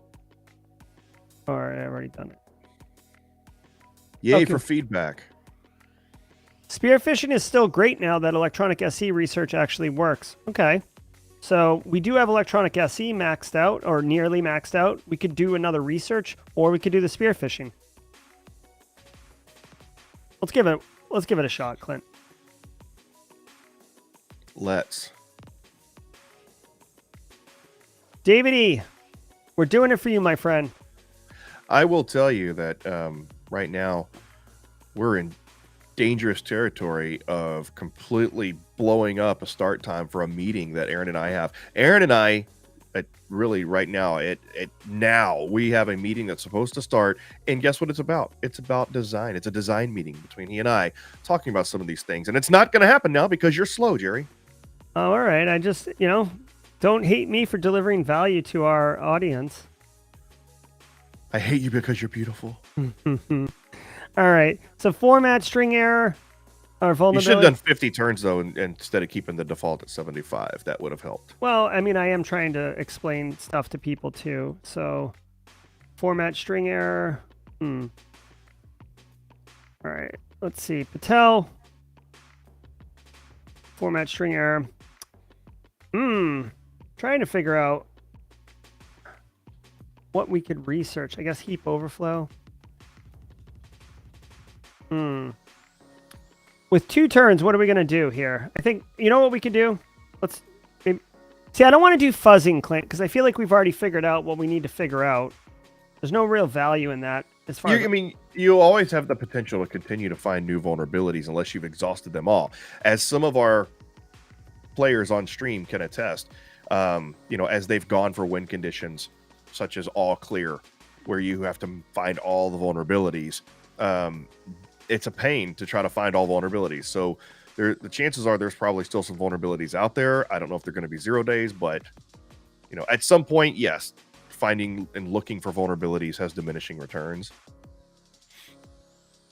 All right, I've already done it. Yay Okay. for feedback. Spear phishing is still great now that electronic SE research actually works. Okay. So we do have electronic SE maxed out or nearly maxed out. We could do another research or we could do the spear phishing. Let's give it a shot, Clint. Let's. David E., we're doing it for you, my friend. I will tell you that right now we're in dangerous territory of completely blowing up a start time for a meeting that Aaron and I have. Aaron and I, really right now, now we have a meeting that's supposed to start, and guess what it's about? It's about design. It's a design meeting between he and I talking about some of these things, and it's not going to happen now because you're slow, Jerry. All right. I just, don't hate me for delivering value to our audience. I hate you because you're beautiful. All right. So format string error or vulnerability. You should have done 50 turns though, instead of keeping the default at 75. That would have helped. Well, I mean, I am trying to explain stuff to people too. So format string error. All right. Let's see. Patel. Format string error. Trying to figure out what we could research. I guess heap overflow. With 2 turns, what are we going to do here? I think, you know what we could do? See, I don't want to do fuzzing, Clint, because I feel like we've already figured out what we need to figure out. There's no real value in that. As far as I mean, you always have the potential to continue to find new vulnerabilities unless you've exhausted them all. As some of our players on stream can attest, as they've gone for win conditions, such as all clear, where you have to find all the vulnerabilities. It's a pain to try to find all vulnerabilities. So the chances are there's probably still some vulnerabilities out there. I don't know if they're going to be 0 days, but at some point, yes, finding and looking for vulnerabilities has diminishing returns.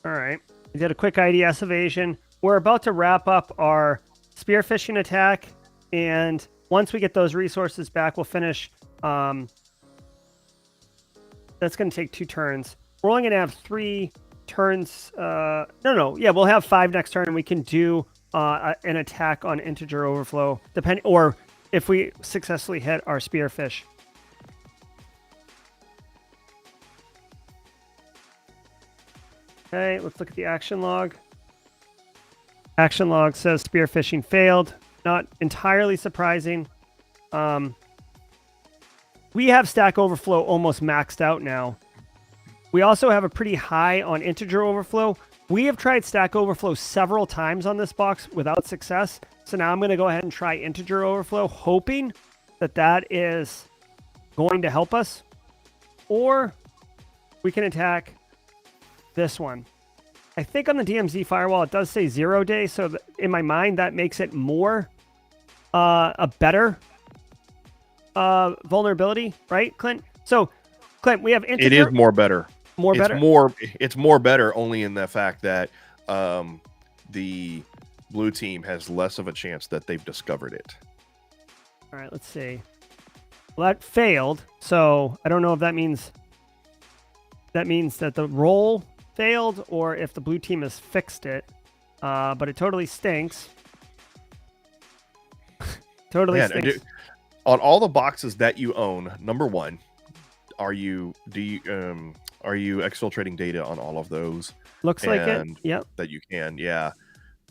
All right. We did a quick IDS evasion. We're about to wrap up our spear phishing attack and once we get those resources back, we'll finish. That's going to take 2 turns. We're only going to have 3 turns. No. Yeah, we'll have 5 next turn, and we can do an attack on integer overflow, or if we successfully hit our spearfish. Okay, let's look at the action log. Action log says spearfishing failed. Not entirely surprising. We have Stack Overflow almost maxed out now. We also have a pretty high on integer overflow. We have tried Stack Overflow several times on this box without success. So now I'm going to go ahead and try integer overflow, hoping that that is going to help us. Or we can attack this one. I think on the DMZ firewall, it does say 0 day. So in my mind, that makes it more a better vulnerability, right, Clint? So, Clint, we have integer. It is more better. More better? It's more better only in the fact that the blue team has less of a chance that they've discovered it. All right, let's see. Well, that failed. So I don't know if that means that the roll failed or if the blue team has fixed it. But it totally stinks. Totally stinks. On all the boxes that you own, number 1, are you exfiltrating data on all of those? Looks like it. Yep. That you can, yeah.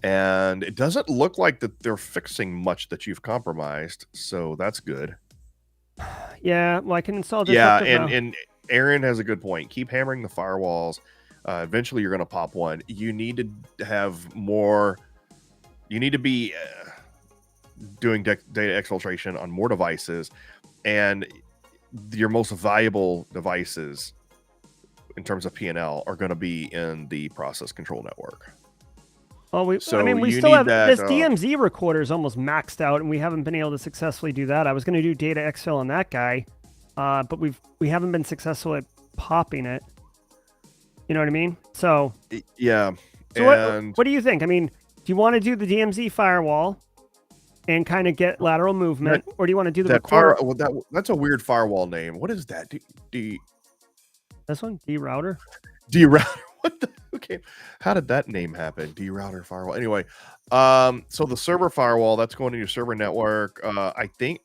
And it doesn't look like that they're fixing much that you've compromised, so that's good. Yeah, well, I can install this. Yeah, and Aaron has a good point. Keep hammering the firewalls. Eventually, you're going to pop one. You need to have more. You need to be doing data exfiltration on more devices, and your most valuable devices in terms of P&L are going to be in the process control network. Well, we still have this DMZ recorder is almost maxed out, and we haven't been able to successfully do that. I was going to do data exfil on that guy, but we haven't been successful at popping it. You know what I mean? So yeah. So what do you think? I mean, do you want to do the DMZ firewall and kind of get lateral movement, or do you want to do the recorder? That's a weird firewall name. What is that? This one? D-router? D-router. What the? Okay. How did that name happen? D-router firewall. Anyway, so the server firewall, that's going to your server network. I think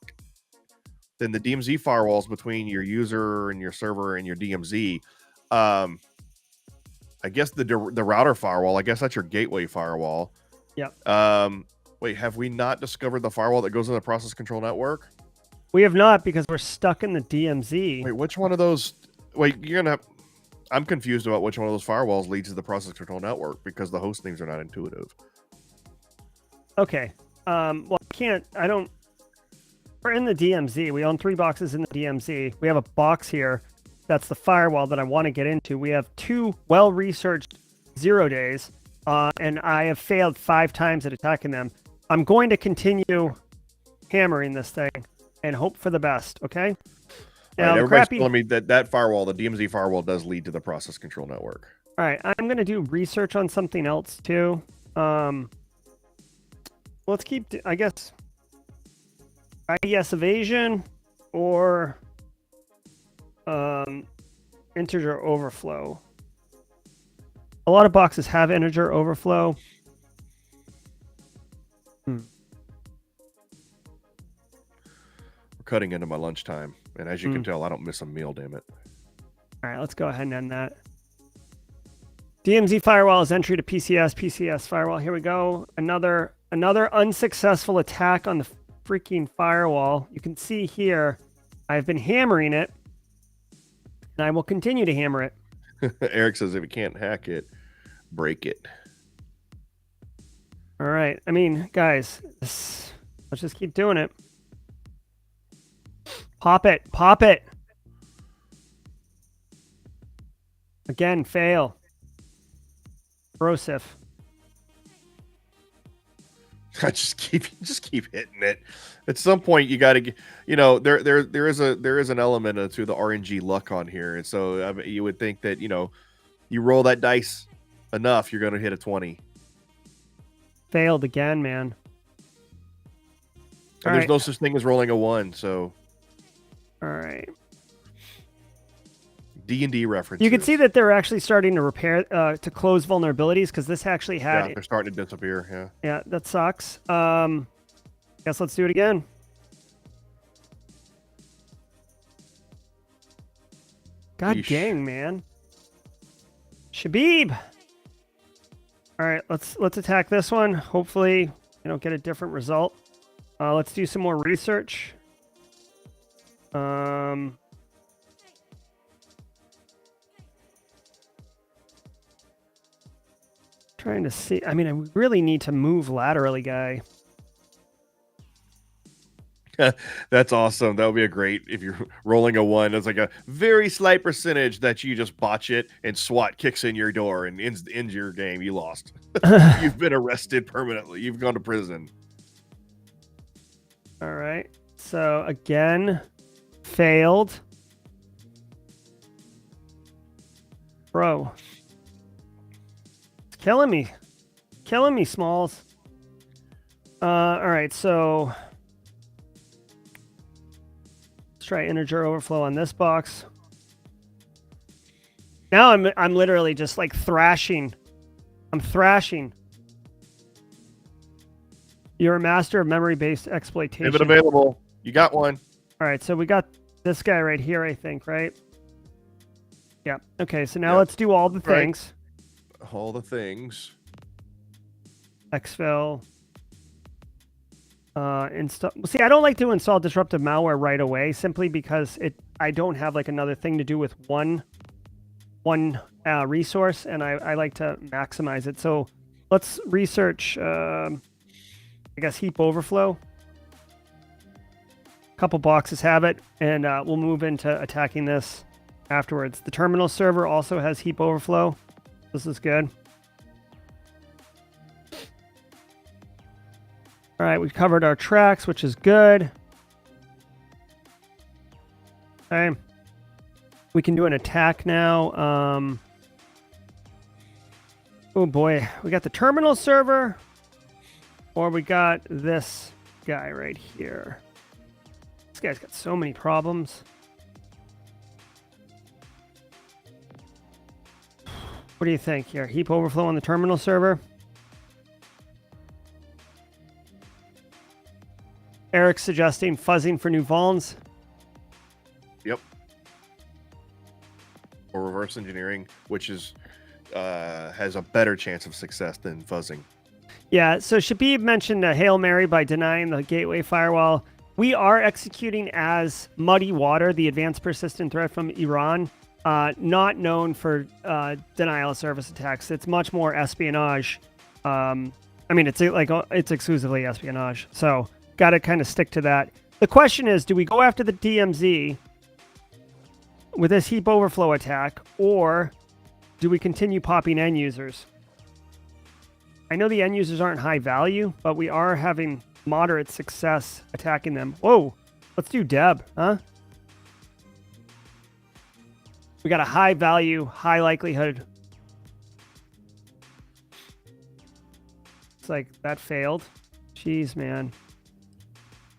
then the DMZ firewalls between your user and your server and your DMZ. I guess the router firewall, I guess that's your gateway firewall. Yeah. Wait, have we not discovered the firewall that goes in the process control network? We have not, because we're stuck in the DMZ. Wait, which one of those? Wait, I'm confused about which one of those firewalls leads to the process control network because the host names are not intuitive. Okay. Well, we're in the DMZ. We own 3 boxes in the DMZ. We have a box here. That's the firewall that I want to get into. We have 2 well-researched 0 days, and I have failed 5 times at attacking them. I'm going to continue hammering this thing and hope for the best, okay? Now, right, everybody's telling me that firewall, the DMZ firewall, does lead to the process control network. All right, I'm going to do research on something else, too. Let's keep, I guess, IDS evasion or integer overflow. A lot of boxes have integer overflow. We're cutting into my lunchtime, and as you can tell, I don't miss a meal, damn it. All right, let's go ahead and end that. DMZ firewall is entry to PCS firewall. Here we go. Another unsuccessful attack on the freaking firewall. You can see here, I've been hammering it, and I will continue to hammer it. Eric says if you can't hack it, break it. All right. I mean, guys, let's just keep doing it. Pop it. Pop it. Again, fail. Brosif. I just keep hitting it. At some point, you got to get, there is an element to the RNG luck on here, and so you would think that you roll that dice enough, you're going to hit a 20. Failed again, man. And there's no such thing as rolling a 1, so. All right. D&D references. You can see that they're actually starting to repair, to close vulnerabilities, because this actually had. Yeah, they're starting to disappear. Yeah. Yeah, that sucks. Guess let's do it again. God dang, man. Shabib. All right, let's attack this one. Hopefully, get a different result. Let's do some more research. Trying to see. I mean, I really need to move laterally, guy. That's awesome. That would be a great, if you're rolling a 1, it's like a very slight percentage that you just botch it and SWAT kicks in your door and ends your game. You lost. You've been arrested permanently. You've gone to prison. All right. So again, failed. Bro. It's killing me. Killing me, Smalls. All right, so let's try integer overflow on this box. Now I'm literally just like thrashing. I'm thrashing. You're a master of memory-based exploitation. Pivot available. You got one. All right, so we got this guy right here, I think, right? Yeah. Okay, so now let's do all the things. All the things. Exfil. Install. See, I don't like to install disruptive malware right away, simply because I don't have like another thing to do with one resource, and I like to maximize it. So let's research. I guess heap overflow. A couple boxes have it, and we'll move into attacking this afterwards. The terminal server also has heap overflow. This is good. All right, we've covered our tracks, which is good. Okay. We can do an attack now. Oh boy, we got the terminal server, or we got this guy right here. This guy's got so many problems. What do you think here? Heap overflow on the terminal server? Eric's suggesting fuzzing for new vulns. Yep. Or reverse engineering, which is has a better chance of success than fuzzing. Yeah, so Shabib mentioned a Hail Mary by denying the gateway firewall. We are executing as MuddyWater, the advanced persistent threat from Iran, not known for denial of service attacks. It's much more espionage. I mean, it's exclusively espionage. So got to kind of stick to that. The question is, do we go after the DMZ with this heap overflow attack, or do we continue popping end users? I know the end users aren't high value, but we are having moderate success attacking them. Whoa, let's do Deb, huh? We got a high value, high likelihood. It's like that failed. Jeez, man.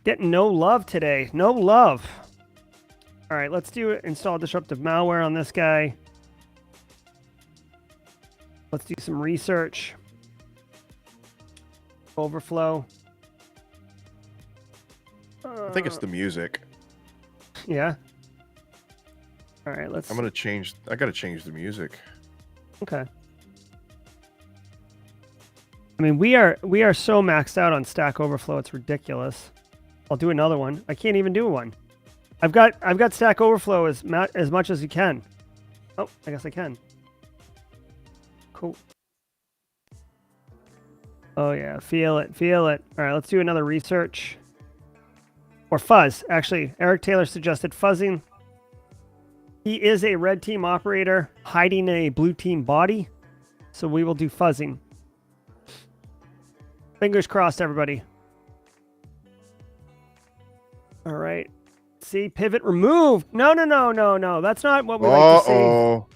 Getting no love today. No love. All right, let's do install disruptive malware on this guy. Let's do some research. Overflow. I think it's the music. Yeah. All right, let's. I gotta change the music. Okay. I mean, we are so maxed out on Stack Overflow, it's ridiculous. I'll do another one. I can't even do one. I've got Stack Overflow as much as you can. Oh, I guess I can. Cool. Oh yeah, feel it, feel it. All right, let's do another research. Or fuzz. Actually, Eric Taylor suggested fuzzing. He is a red team operator hiding a blue team body. So we will do fuzzing. Fingers crossed, everybody. All right. See, pivot removed. No. That's not what we like to see.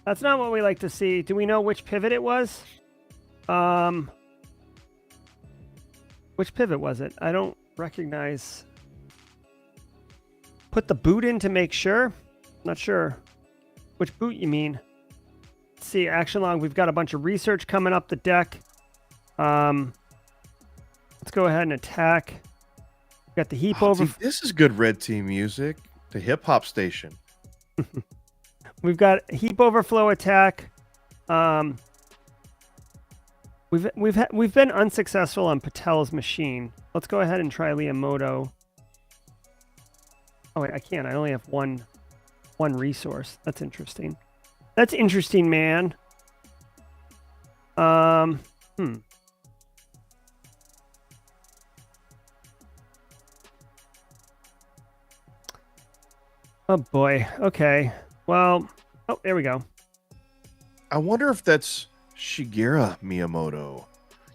That's not what we like to see. Do we know which pivot it was? Which pivot was it? I don't recognize. Put the boot in to make sure. Not sure which boot you mean. Let's see, action log. We've got a bunch of research coming up the deck. Let's go ahead and attack. Got the heap over. See, this is good red team music. The hip hop station. We've got heap overflow attack. We've been unsuccessful on Patel's machine. Let's go ahead and try Liamoto. Oh wait, I can't. I only have one resource. That's interesting. That's interesting, man. Oh boy. Okay. Well, oh, there we go. I wonder if that's Shigeru Miyamoto.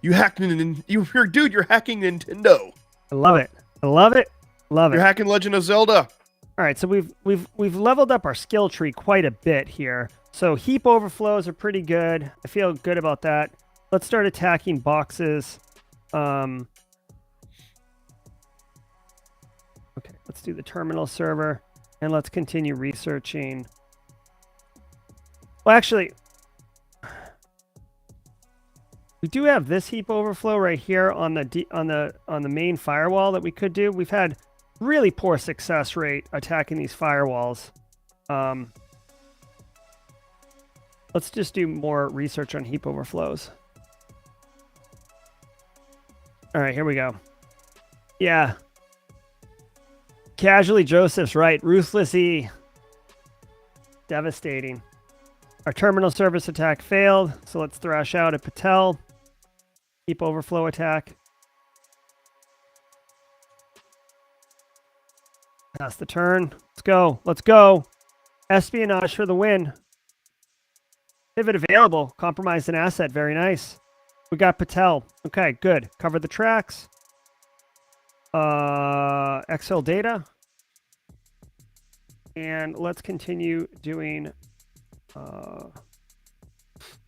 You're hacking Nintendo. I love it. I love it. Love it. You're hacking Legend of Zelda. All right, so we've leveled up our skill tree quite a bit here. So heap overflows are pretty good. I feel good about that. Let's start attacking boxes. Okay, let's do the terminal server, and let's continue researching. Well, actually, we do have this heap overflow right here on the main firewall that we could do. We've had really poor success rate attacking these firewalls. Let's just do more research on heap overflows. All right, here we go. Yeah. Casually Joseph's right. Ruthless E. Devastating. Our terminal service attack failed, so let's thrash out at Patel. Heap overflow attack. Pass the turn. Let's go. Let's go. Espionage for the win. Pivot available. Compromised an asset. Very nice. We got Patel. Okay, good. Cover the tracks. Excel data. And let's continue doing...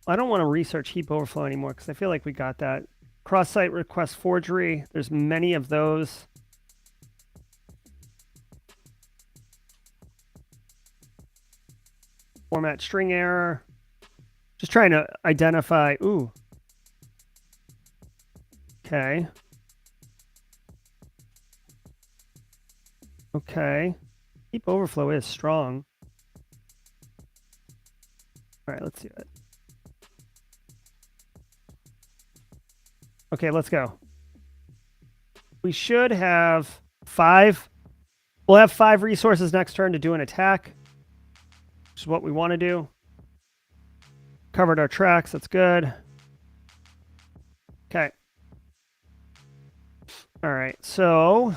I don't want to research heap overflow anymore because I feel like we got that. Cross-site request forgery. There's many of those. Format string error. Just trying to identify. Ooh. Okay. Okay. Heap overflow is strong. All right, let's do it. Okay, let's go. We should have 5. We'll have 5 resources next turn to do an attack, which is what we want to do. Covered our tracks. That's good. Okay. All right. So,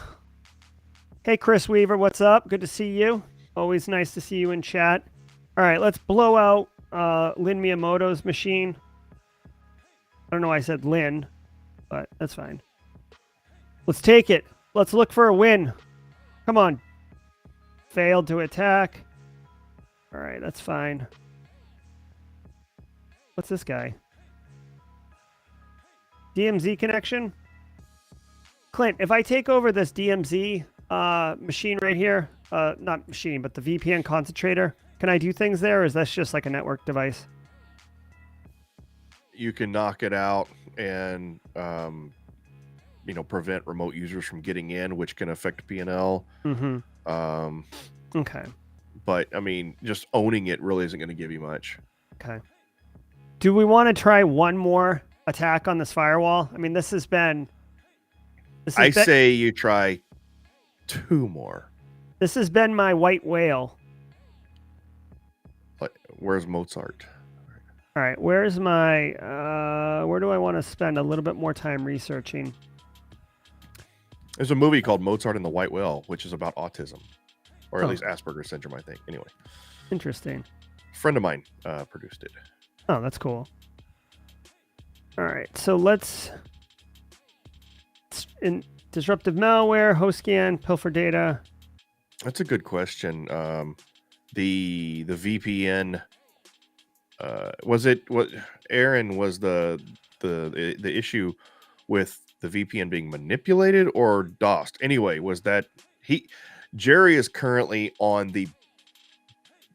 hey, Chris Weaver, what's up? Good to see you. Always nice to see you in chat. All right, let's blow out Lin Miyamoto's machine. I don't know why I said Lin, but that's fine. Let's take it. Let's look for a win. Come on. Failed to attack. All right, that's fine. What's this guy? DMZ connection? Clint, if I take over this DMZ machine right here, not machine, but the VPN concentrator, can I do things there, or is that just like a network device? You can knock it out and prevent remote users from getting in, which can affect P&L. Okay. But I mean, just owning it really isn't going to give you much. Okay. Do we want to try one more attack on this firewall? I mean, this has been... I say you try 2 more. This has been my white whale. Where's Mozart? All right, where's my... where do I want to spend a little bit more time researching? There's a movie called Mozart and the White Whale, which is about autism. Or at Oh. least Asperger's syndrome, I think. Anyway. Interesting. A friend of mine produced it. Oh, that's cool. All right, so let's... In disruptive malware, host scan, pilfer data. That's a good question. The VPN... was it... What Aaron was the issue with the VPN being manipulated or DOSed? Anyway, was that Jerry is currently on the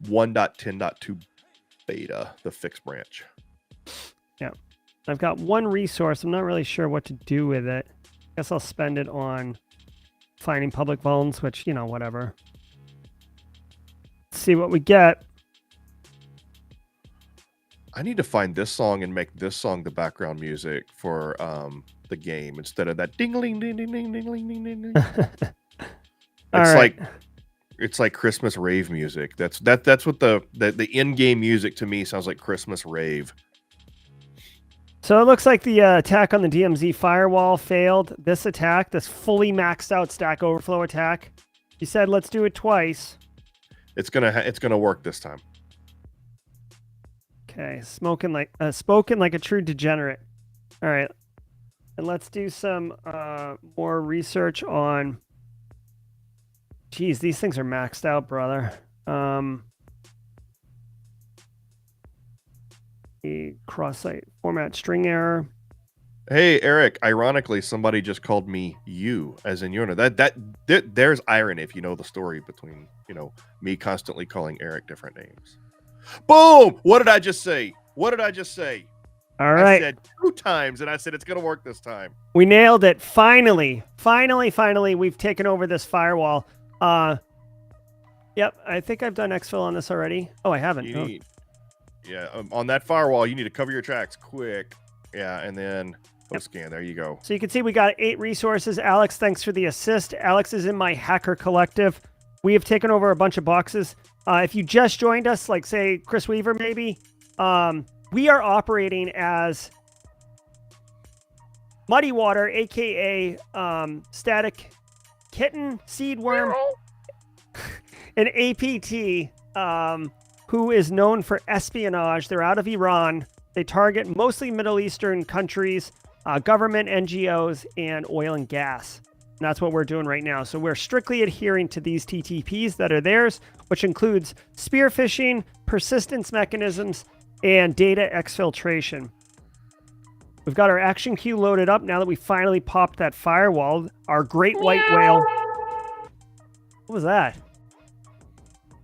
1.10.2 beta, the fixed branch. Yeah. I've got one resource. I'm not really sure what to do with it. Guess I'll spend it on finding public vulns, which, you know, whatever. Let's see what we get. I need to find this song and make this song the background music for the game instead of that ding-a-ling, ding-ding-ding, ding-a-ling, ding-ding-ding. It's like Christmas rave music. That's what the in-game music to me sounds like. Christmas rave. So it looks like the attack on the DMZ firewall failed. This attack, this fully maxed out Stack Overflow attack, you said let's do it twice. It's gonna work this time. Okay, spoken like a true degenerate. All right, and let's do some more research on. Geez, these things are maxed out, brother. A cross-site format string error. Hey, Eric, ironically, somebody just called me you, as in Yona. There's irony if you know the story between, you know, me constantly calling Eric different names. Boom! What did I just say? What did I just say? All right. I said 2 times, and I said it's going to work this time. We nailed it. Finally, we've taken over this firewall. Yep, I think I've done exfil on this already. Oh, I haven't. Yeah, on that firewall, you need to cover your tracks quick. Yeah, and then scan. There you go. So you can see we got 8 resources. Alex, thanks for the assist. Alex is in my hacker collective. We have taken over a bunch of boxes. If you just joined us, like say Chris Weaver maybe, we are operating as MuddyWater, aka Static Kitten, Seedworm, an APT, who is known for espionage. They're out of Iran. They target mostly Middle Eastern countries, government, NGOs, and oil and gas. And that's what we're doing right now. So we're strictly adhering to these TTPs that are theirs, which includes spear phishing, persistence mechanisms, and data exfiltration. We've got our action queue loaded up now that we finally popped that firewall. Our great white whale. What was that?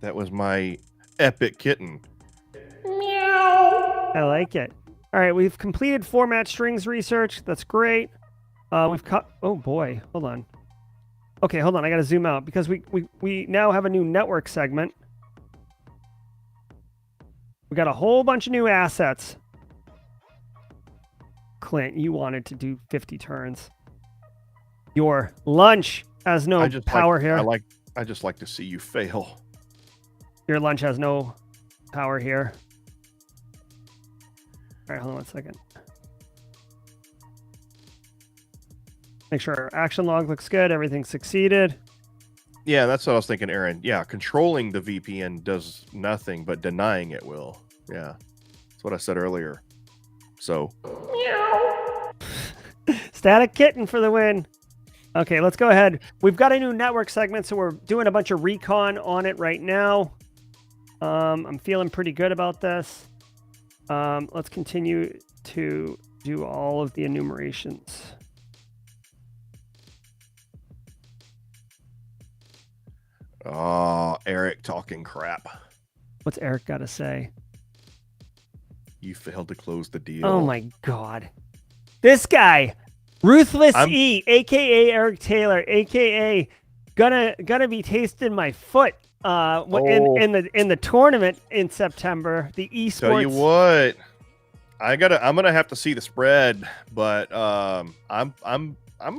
That was my epic kitten. I like it. All right, we've completed format strings research. That's great. We've cut. Oh boy, hold on. Okay, hold on. I got to zoom out because we now have a new network segment. We got a whole bunch of new assets. Clint, you wanted to do 50 turns. Your lunch has no power here. I just like to see you fail. Your lunch has no power here. All right, hold on 1 second. Make sure our action log looks good. Everything succeeded. Yeah, that's what I was thinking, Aaron. Yeah, controlling the VPN does nothing, but denying it will. Yeah, that's what I said earlier. So. Static Kitten for the win. Okay, let's go ahead. We've got a new network segment, so we're doing a bunch of recon on it right now. I'm feeling pretty good about this. Let's continue to do all of the enumerations. Oh, Eric talking crap. What's Eric got to say? You failed to close the deal. Oh my God. This guy, Ruthless E, aka Eric Taylor, aka gonna be tasting my foot in the tournament in September. The esports. Tell you what, I'm gonna have to see the spread, but I'm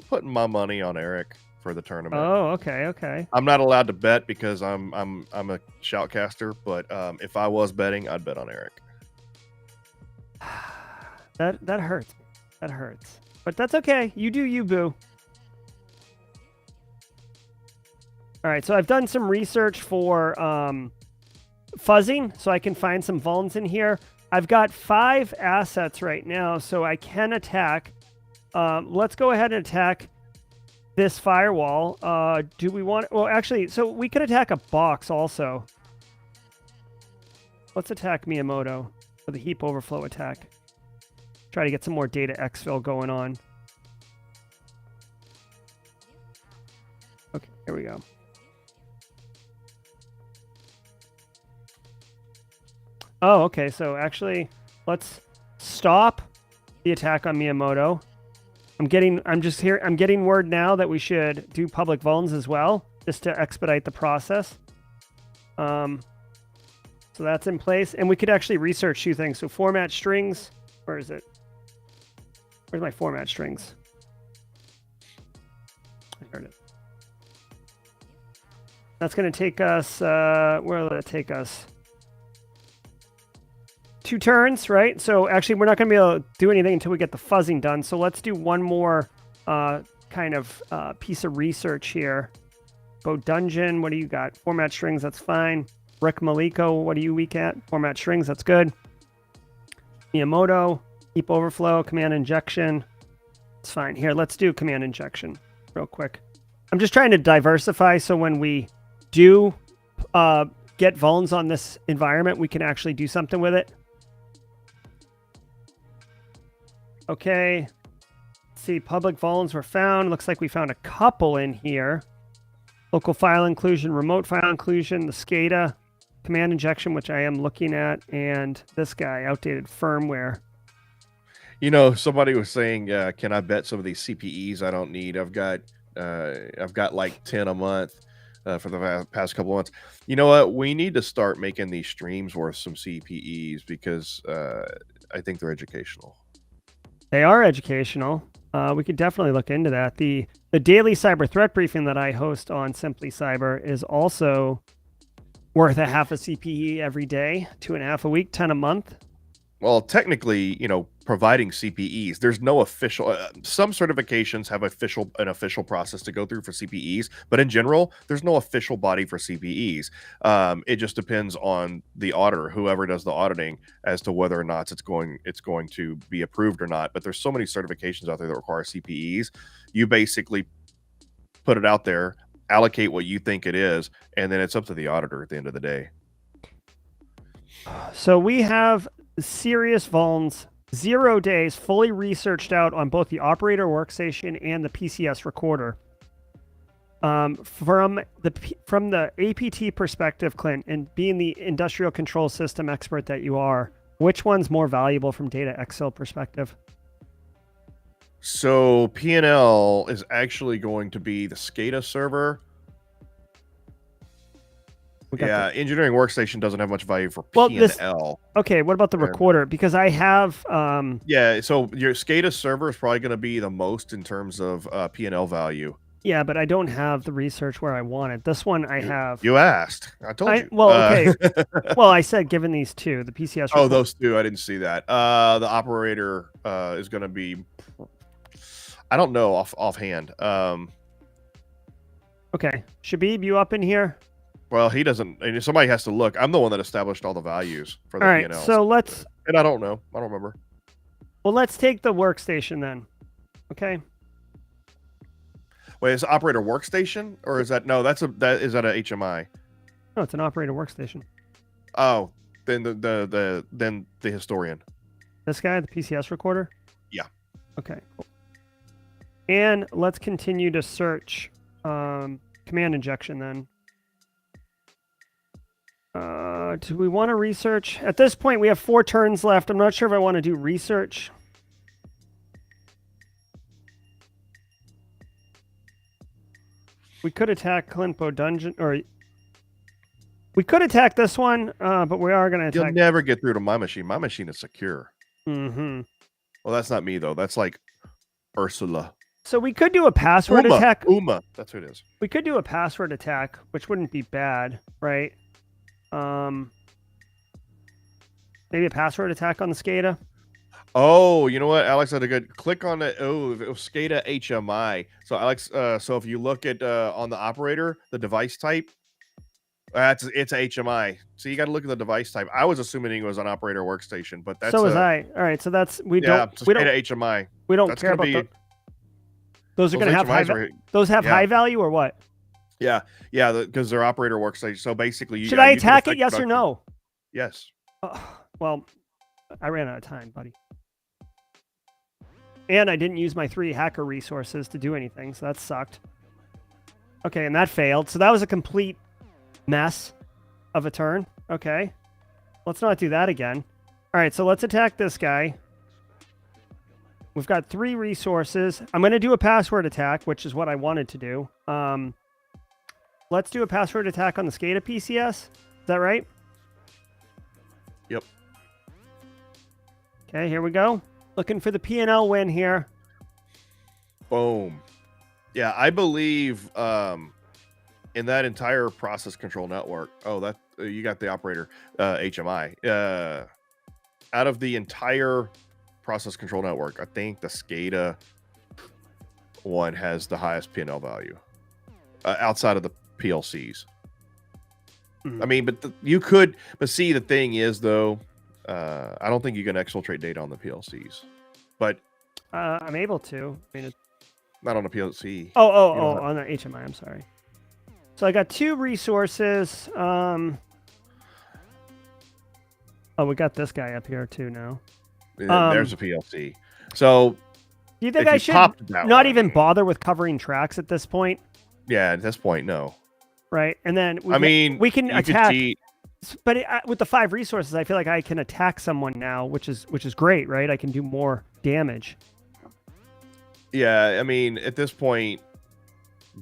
putting my money on Eric for the tournament. Oh, okay. I'm not allowed to bet because I'm a shoutcaster, but if I was betting, I'd bet on Eric. That hurts. That hurts. But that's okay. You do you, boo. All right, so I've done some research for fuzzing, so I can find some vulns in here. I've got 5 assets right now, so I can attack. Let's go ahead and attack this firewall. Do we want... Well, actually, so we could attack a box also. Let's attack Miyamoto for the heap overflow attack. Try to get some more data exfil going on. Here we go. Oh, okay. So actually, let's stop the attack on Miyamoto. I'm getting word now that we should do public vulns as well, just to expedite the process. So that's in place, and we could actually research two things. So format strings, where is it? Where's my format strings? I heard it. That's going to take us, where will it take us? 2 turns, right? So actually, we're not going to be able to do anything until we get the fuzzing done. So let's do one more kind of piece of research here. Bodungen, what do you got? Format strings, that's fine. Rick Maliko, what are you weak at? Format strings, that's good. Miyamoto, heap overflow, command injection. It's fine. Here, let's do command injection real quick. I'm just trying to diversify so when we do get vulns on this environment, we can actually do something with it. Okay. Let's see, public vulns were found. Looks like we found a couple in here. Local file inclusion, remote file inclusion, the SCADA, command injection, which I am looking at, and this guy, outdated firmware. You know, somebody was saying, can I bet some of these CPEs I don't need? I've got like 10 a month for the past couple of months. You know what? We need to start making these streams worth some CPEs because I think they're educational. They are educational. We could definitely look into that. The daily cyber threat briefing that I host on Simply Cyber is also worth a half a CPE every day, 2.5 a week, 10 a month. Well, technically, you know, providing CPEs, there's no official. Some certifications have an official process to go through for CPEs, but in general, there's no official body for CPEs. It just depends on the auditor, whoever does the auditing, as to whether or not it's going to be approved or not. But there's so many certifications out there that require CPEs. You basically put it out there, allocate what you think it is, and then it's up to the auditor at the end of the day. So we have serious vulns, 0 days, fully researched out on both the operator workstation and the PCS recorder. From the APT perspective, Clint, and being the industrial control system expert that you are, which one's more valuable from data Excel perspective? So P&L is actually going to be the SCADA server. Yeah, engineering workstation doesn't have much value for P&L. Okay, what about the recorder? Because I have... Yeah, so your SCADA server is probably going to be the most in terms of P&L value. Yeah, but I don't have the research where I want it. This one I have... You asked. I told you. Well, okay. Well, I said given these two, the PCS... Oh, those two. I didn't see that. The operator is going to be... I don't know offhand. Okay. Shabib, you up in here? Well, he doesn't. I mean, somebody has to look. I'm the one that established all the values for the P&L. So let's... And I don't know. I don't remember. Well, let's take the workstation then. Okay. Wait, is it operator workstation or is that... No, is that a HMI? No, it's an operator workstation. Oh, then the historian. This guy, the PCS recorder? Yeah. Okay, cool. And let's continue to search command injection then. Do we want to research? At this point, we have 4 turns left. I'm not sure if I want to do research. We could attack Clint Bodungen, or we could attack this one, but we are going to attack... You'll never get through to my machine. My machine is secure. Mm-hmm. Well, that's not me, though. That's like Ursula. So we could do a password attack. Uma, that's who it is. We could do a password attack, which wouldn't be bad, right? Maybe a password attack on the SCADA. Oh, you know what? Alex had a good click on it. Oh, it was SCADA HMI. So Alex, so if you look at on the operator, the device type, it's a HMI. So you got to look at the device type. I was assuming it was an operator workstation, but that's so was I. All right, so that's SCADA HMI. We don't care about those are going to have high value or what? Yeah, because they're operator workstation. So basically, should I attack it? Yes or no? Yes. Well, I ran out of time, buddy. And I didn't use my 3 hacker resources to do anything, so that sucked. Okay, and that failed. So that was a complete mess of a turn. Okay. Let's not do that again. All right, so let's attack this guy. We've got 3 resources. I'm going to do a password attack, which is what I wanted to do. Let's do a password attack on the SCADA PCS. Is that right? Yep. Okay, here we go. Looking for the P&L win here. Boom. Yeah, I believe in that entire process control network. Oh, that you got the operator HMI. Out of the entire process control network, I think the SCADA one has the highest P&L value outside of the PLCs. I mean, but you could, but see, the thing is though, I don't think you can exfiltrate data on the PLCs, but I'm able to. I mean, not on a PLC. Oh, on the HMI. I'm sorry. So I got 2 resources. Oh, we got this guy up here too now. There's a PLC. So do you think I should not even bother with covering tracks at this point? Yeah, at this point, no. Right, and then we can attack. But with the 5 resources, I feel like I can attack someone now, which is great, right? I can do more damage. Yeah, I mean, at this point,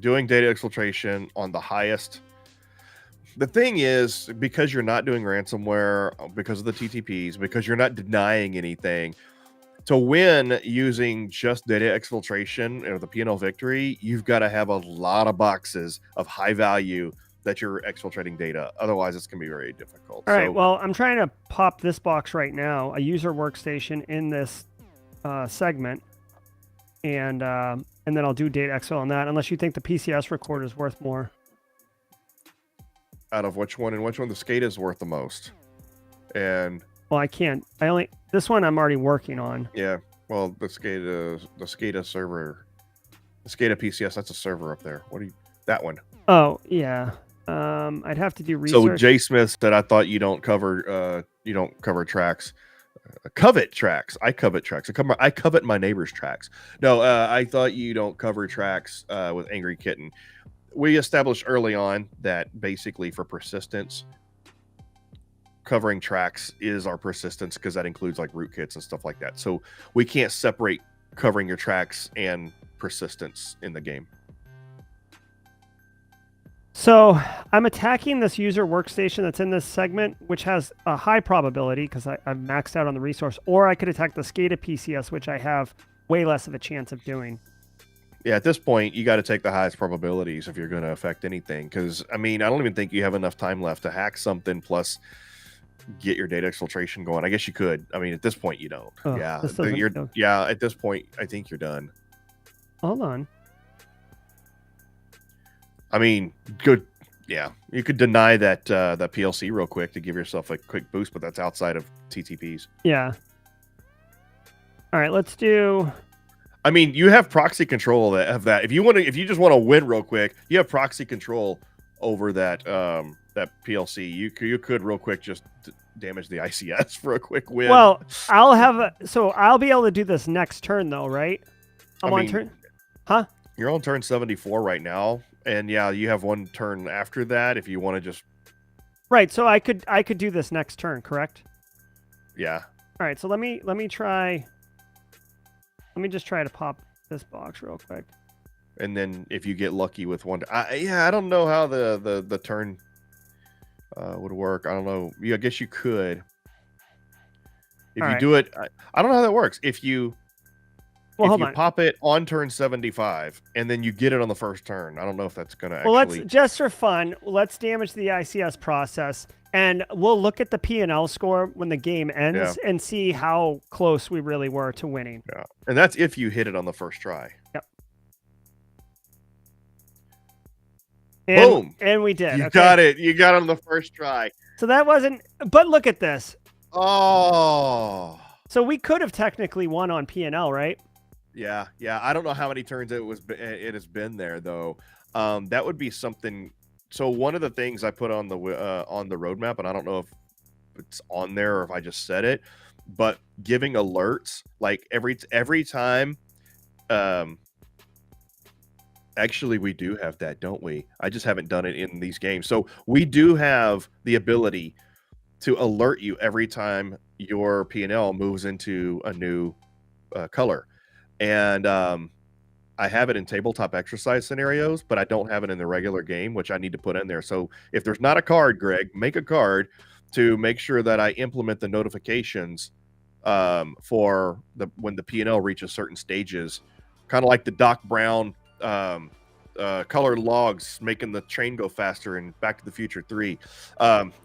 doing data exfiltration on the highest. The thing is, because you're not doing ransomware, because of the TTPs, because you're not denying anything, to win using just data exfiltration or the P&L victory, you've got to have a lot of boxes of high value that you're exfiltrating data. Otherwise, it's going to be very difficult. All right, well, I'm trying to pop this box right now, a user workstation in this segment, and then I'll do data exfil on that, unless you think the PCS record is worth more. Out of which one, and which one the SCADA is worth the most? And well, I can't. This one I'm already working on. Yeah, well, the SCADA server, the SCADA PCS, that's a server up there. What do you? That one. Oh yeah. I'd have to do research. So Jay Smith said, "I thought you don't cover tracks, covet tracks. I covet tracks. I covet my neighbor's tracks. No, I thought you don't cover tracks with Angry Kitten. We established early on that basically for persistence, covering tracks is our persistence because that includes like rootkits and stuff like that. So we can't separate covering your tracks and persistence in the game." So I'm attacking this user workstation that's in this segment, which has a high probability because I've maxed out on the resource, or I could attack the SCADA PCS, which I have way less of a chance of doing. Yeah, at this point, you got to take the highest probabilities if you're going to affect anything. Because, I mean, I don't even think you have enough time left to hack something plus get your data exfiltration going. I guess you could. I mean, at this point, you don't. Oh, yeah, at this point, I think you're done. Hold on. I mean, good. Yeah, you could deny that that PLC real quick to give yourself a quick boost, but that's outside of TTPs. Yeah. All right, let's do. I mean, you have proxy control of that. If you just want to win real quick, you have proxy control over that that PLC. You could real quick just damage the ICS for a quick win. Well, I'll be able to do this next turn though, right? I'm on turn. Huh? You're on turn 74 right now. And yeah, you have one turn after that if you want to just. Right, so I could do this next turn, correct? Yeah. All right, so let me try. Let me just try to pop this box real quick. And then if you get lucky with one, I don't know how the turn would work. I don't know. I guess you could. If you do it, I don't know how that works. If you. Well, if you pop it on turn 75 and then you get it on the first turn, I don't know if that's going to Well, let's just for fun, let's damage the ICS process and we'll look at the P&L score when the game ends and see how close we really were to winning. Yeah. And that's if you hit it on the first try. Yep. Boom. And we did. You got it. You got it on the first try. So that wasn't, but look at this. Oh. So we could have technically won on P&L, right? Yeah, I don't know how many turns it has been there though. That would be something. So one of the things I put on the roadmap, and I don't know if it's on there or if I just said it, but giving alerts like every time Actually, we do have that, don't we? I just haven't done it in these games. So we do have the ability to alert you every time your P&L moves into a new color. And I have it in tabletop exercise scenarios, but I don't have it in the regular game, which I need to put in there. So if there's not a card, Greg, make a card to make sure that I implement the notifications for when the P&L reaches certain stages, kind of like the Doc Brown colored logs making the train go faster in Back to the Future 3.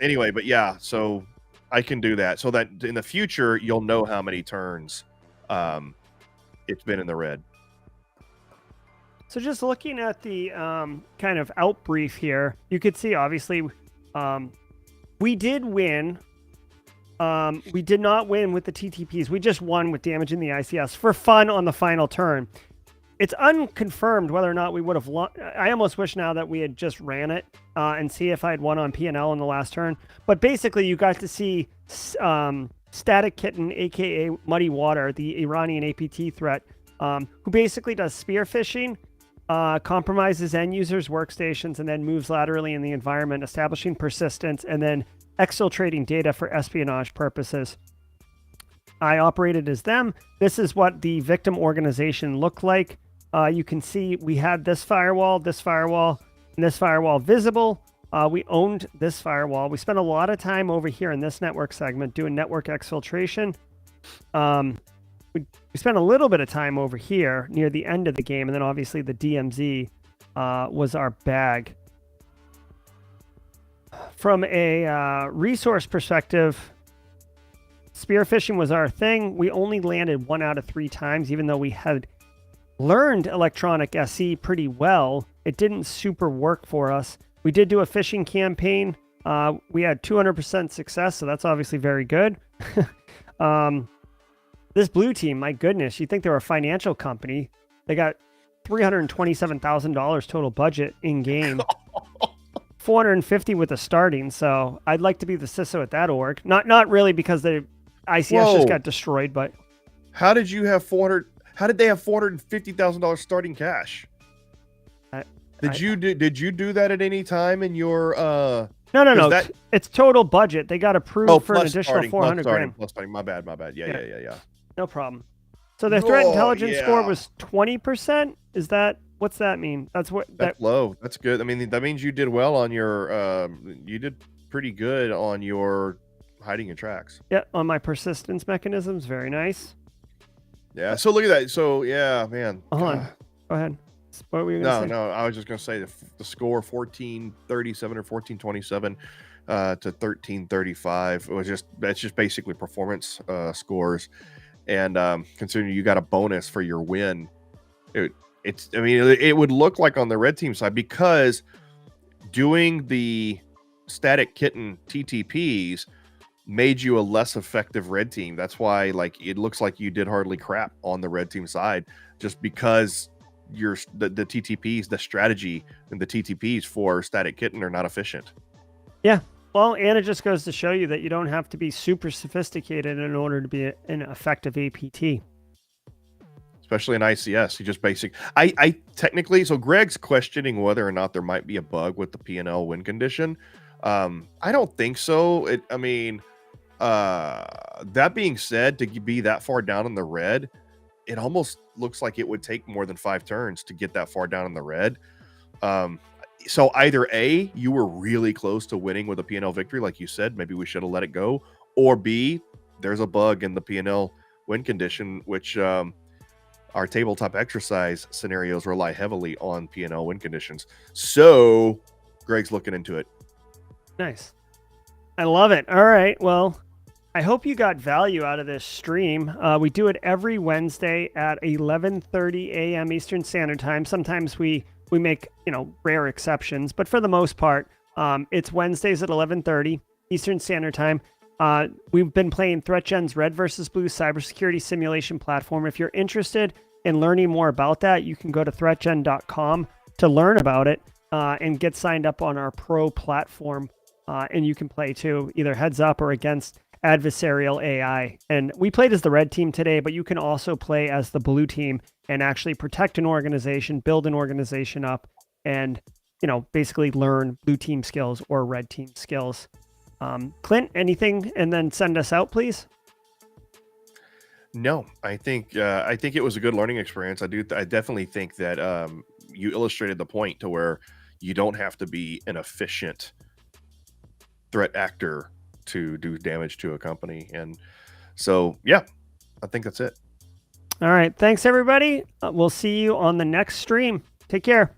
Anyway, but yeah, so I can do that so that in the future you'll know how many turns it's been in the red. So just looking at the kind of out brief here, you could see obviously we did win. We did not win with the TTPs. We just won with damaging the ICS for fun on the final turn. It's unconfirmed whether or not we would have won. I almost wish now that we had just ran it and see if I had won on P&L in the last turn. But basically, you got to see Static Kitten, a.k.a. MuddyWater, the Iranian APT threat, who basically does spear phishing, compromises end users' workstations, and then moves laterally in the environment, establishing persistence, and then exfiltrating data for espionage purposes. I operated as them. This is what the victim organization looked like. You can see we had this firewall, and this firewall visible. We owned this firewall. We spent a lot of time over here in this network segment doing network exfiltration. We spent a little bit of time over here near the end of the game, and then obviously the DMZ was our bag. From a resource perspective, spear phishing was our thing. We only landed 1 out of 3 times, even though we had learned electronic SE pretty well. It didn't super work for us. We did do a phishing campaign. We had 200% success, so that's obviously very good. This blue team, my goodness, you'd think they were a financial company. They got $327,000 total budget in game. 450 with the starting, so I'd like to be the CISO at that org. Not really because the ICS just got destroyed, but how did you have 400? How did they have $450,000 starting cash? Did you do that at any time in your No. It's total budget. They got approved for an additional 400 grand. Plus starting. My bad. Yeah. No problem. So their threat intelligence score was 20%. Is that, what's that mean? That's low. That's good. I mean, that means you did well on your you did pretty good on your hiding your tracks. Yeah, on my persistence mechanisms. Very nice. Yeah. So look at that. So yeah, man. Hold on. Go ahead. What were you going to say? No. I was just going to say the score 1437 or 1427 to 1335. That's just basically performance scores, and considering you got a bonus for your win, it would look like on the red team side, because doing the Static Kitten TTPs made you a less effective red team. That's why it looks like you did hardly crap on the red team side, just because the TTPs, the strategy and the TTPs for Static Kitten are not efficient. Yeah. Well, and it just goes to show you that you don't have to be super sophisticated in order to be an effective APT. Especially in ICS, you just I technically, so Greg's questioning whether or not there might be a bug with the P&L win condition. I don't think so. That being said, to be that far down in the red, it almost looks like it would take more than 5 turns to get that far down in the red. So either A, you were really close to winning with a P&L victory, like you said, maybe we should have let it go, or B, there's a bug in the P&L win condition, which our tabletop exercise scenarios rely heavily on P&L win conditions. So Greg's looking into it. Nice. I love it. All right. Well, I hope you got value out of this stream. We do it every Wednesday at 11:30 a.m. Eastern Standard Time. Sometimes we make, rare exceptions, but for the most part, it's Wednesdays at 11:30 Eastern Standard Time. We've been playing ThreatGEN's Red versus Blue cybersecurity simulation platform. If you're interested in learning more about that, you can go to threatgen.com to learn about it and get signed up on our pro platform. And you can play too, either heads up or against adversarial AI. And we played as the red team today, but you can also play as the blue team and actually protect an organization, build an organization up, and basically learn blue team skills or red team skills. Clint, anything, and then send us out, please. No, I think it was a good learning experience. I definitely think that you illustrated the point to where you don't have to be an efficient threat actor to do damage to a company. And so, yeah, I think that's it. All right. Thanks, everybody. We'll see you on the next stream. Take care.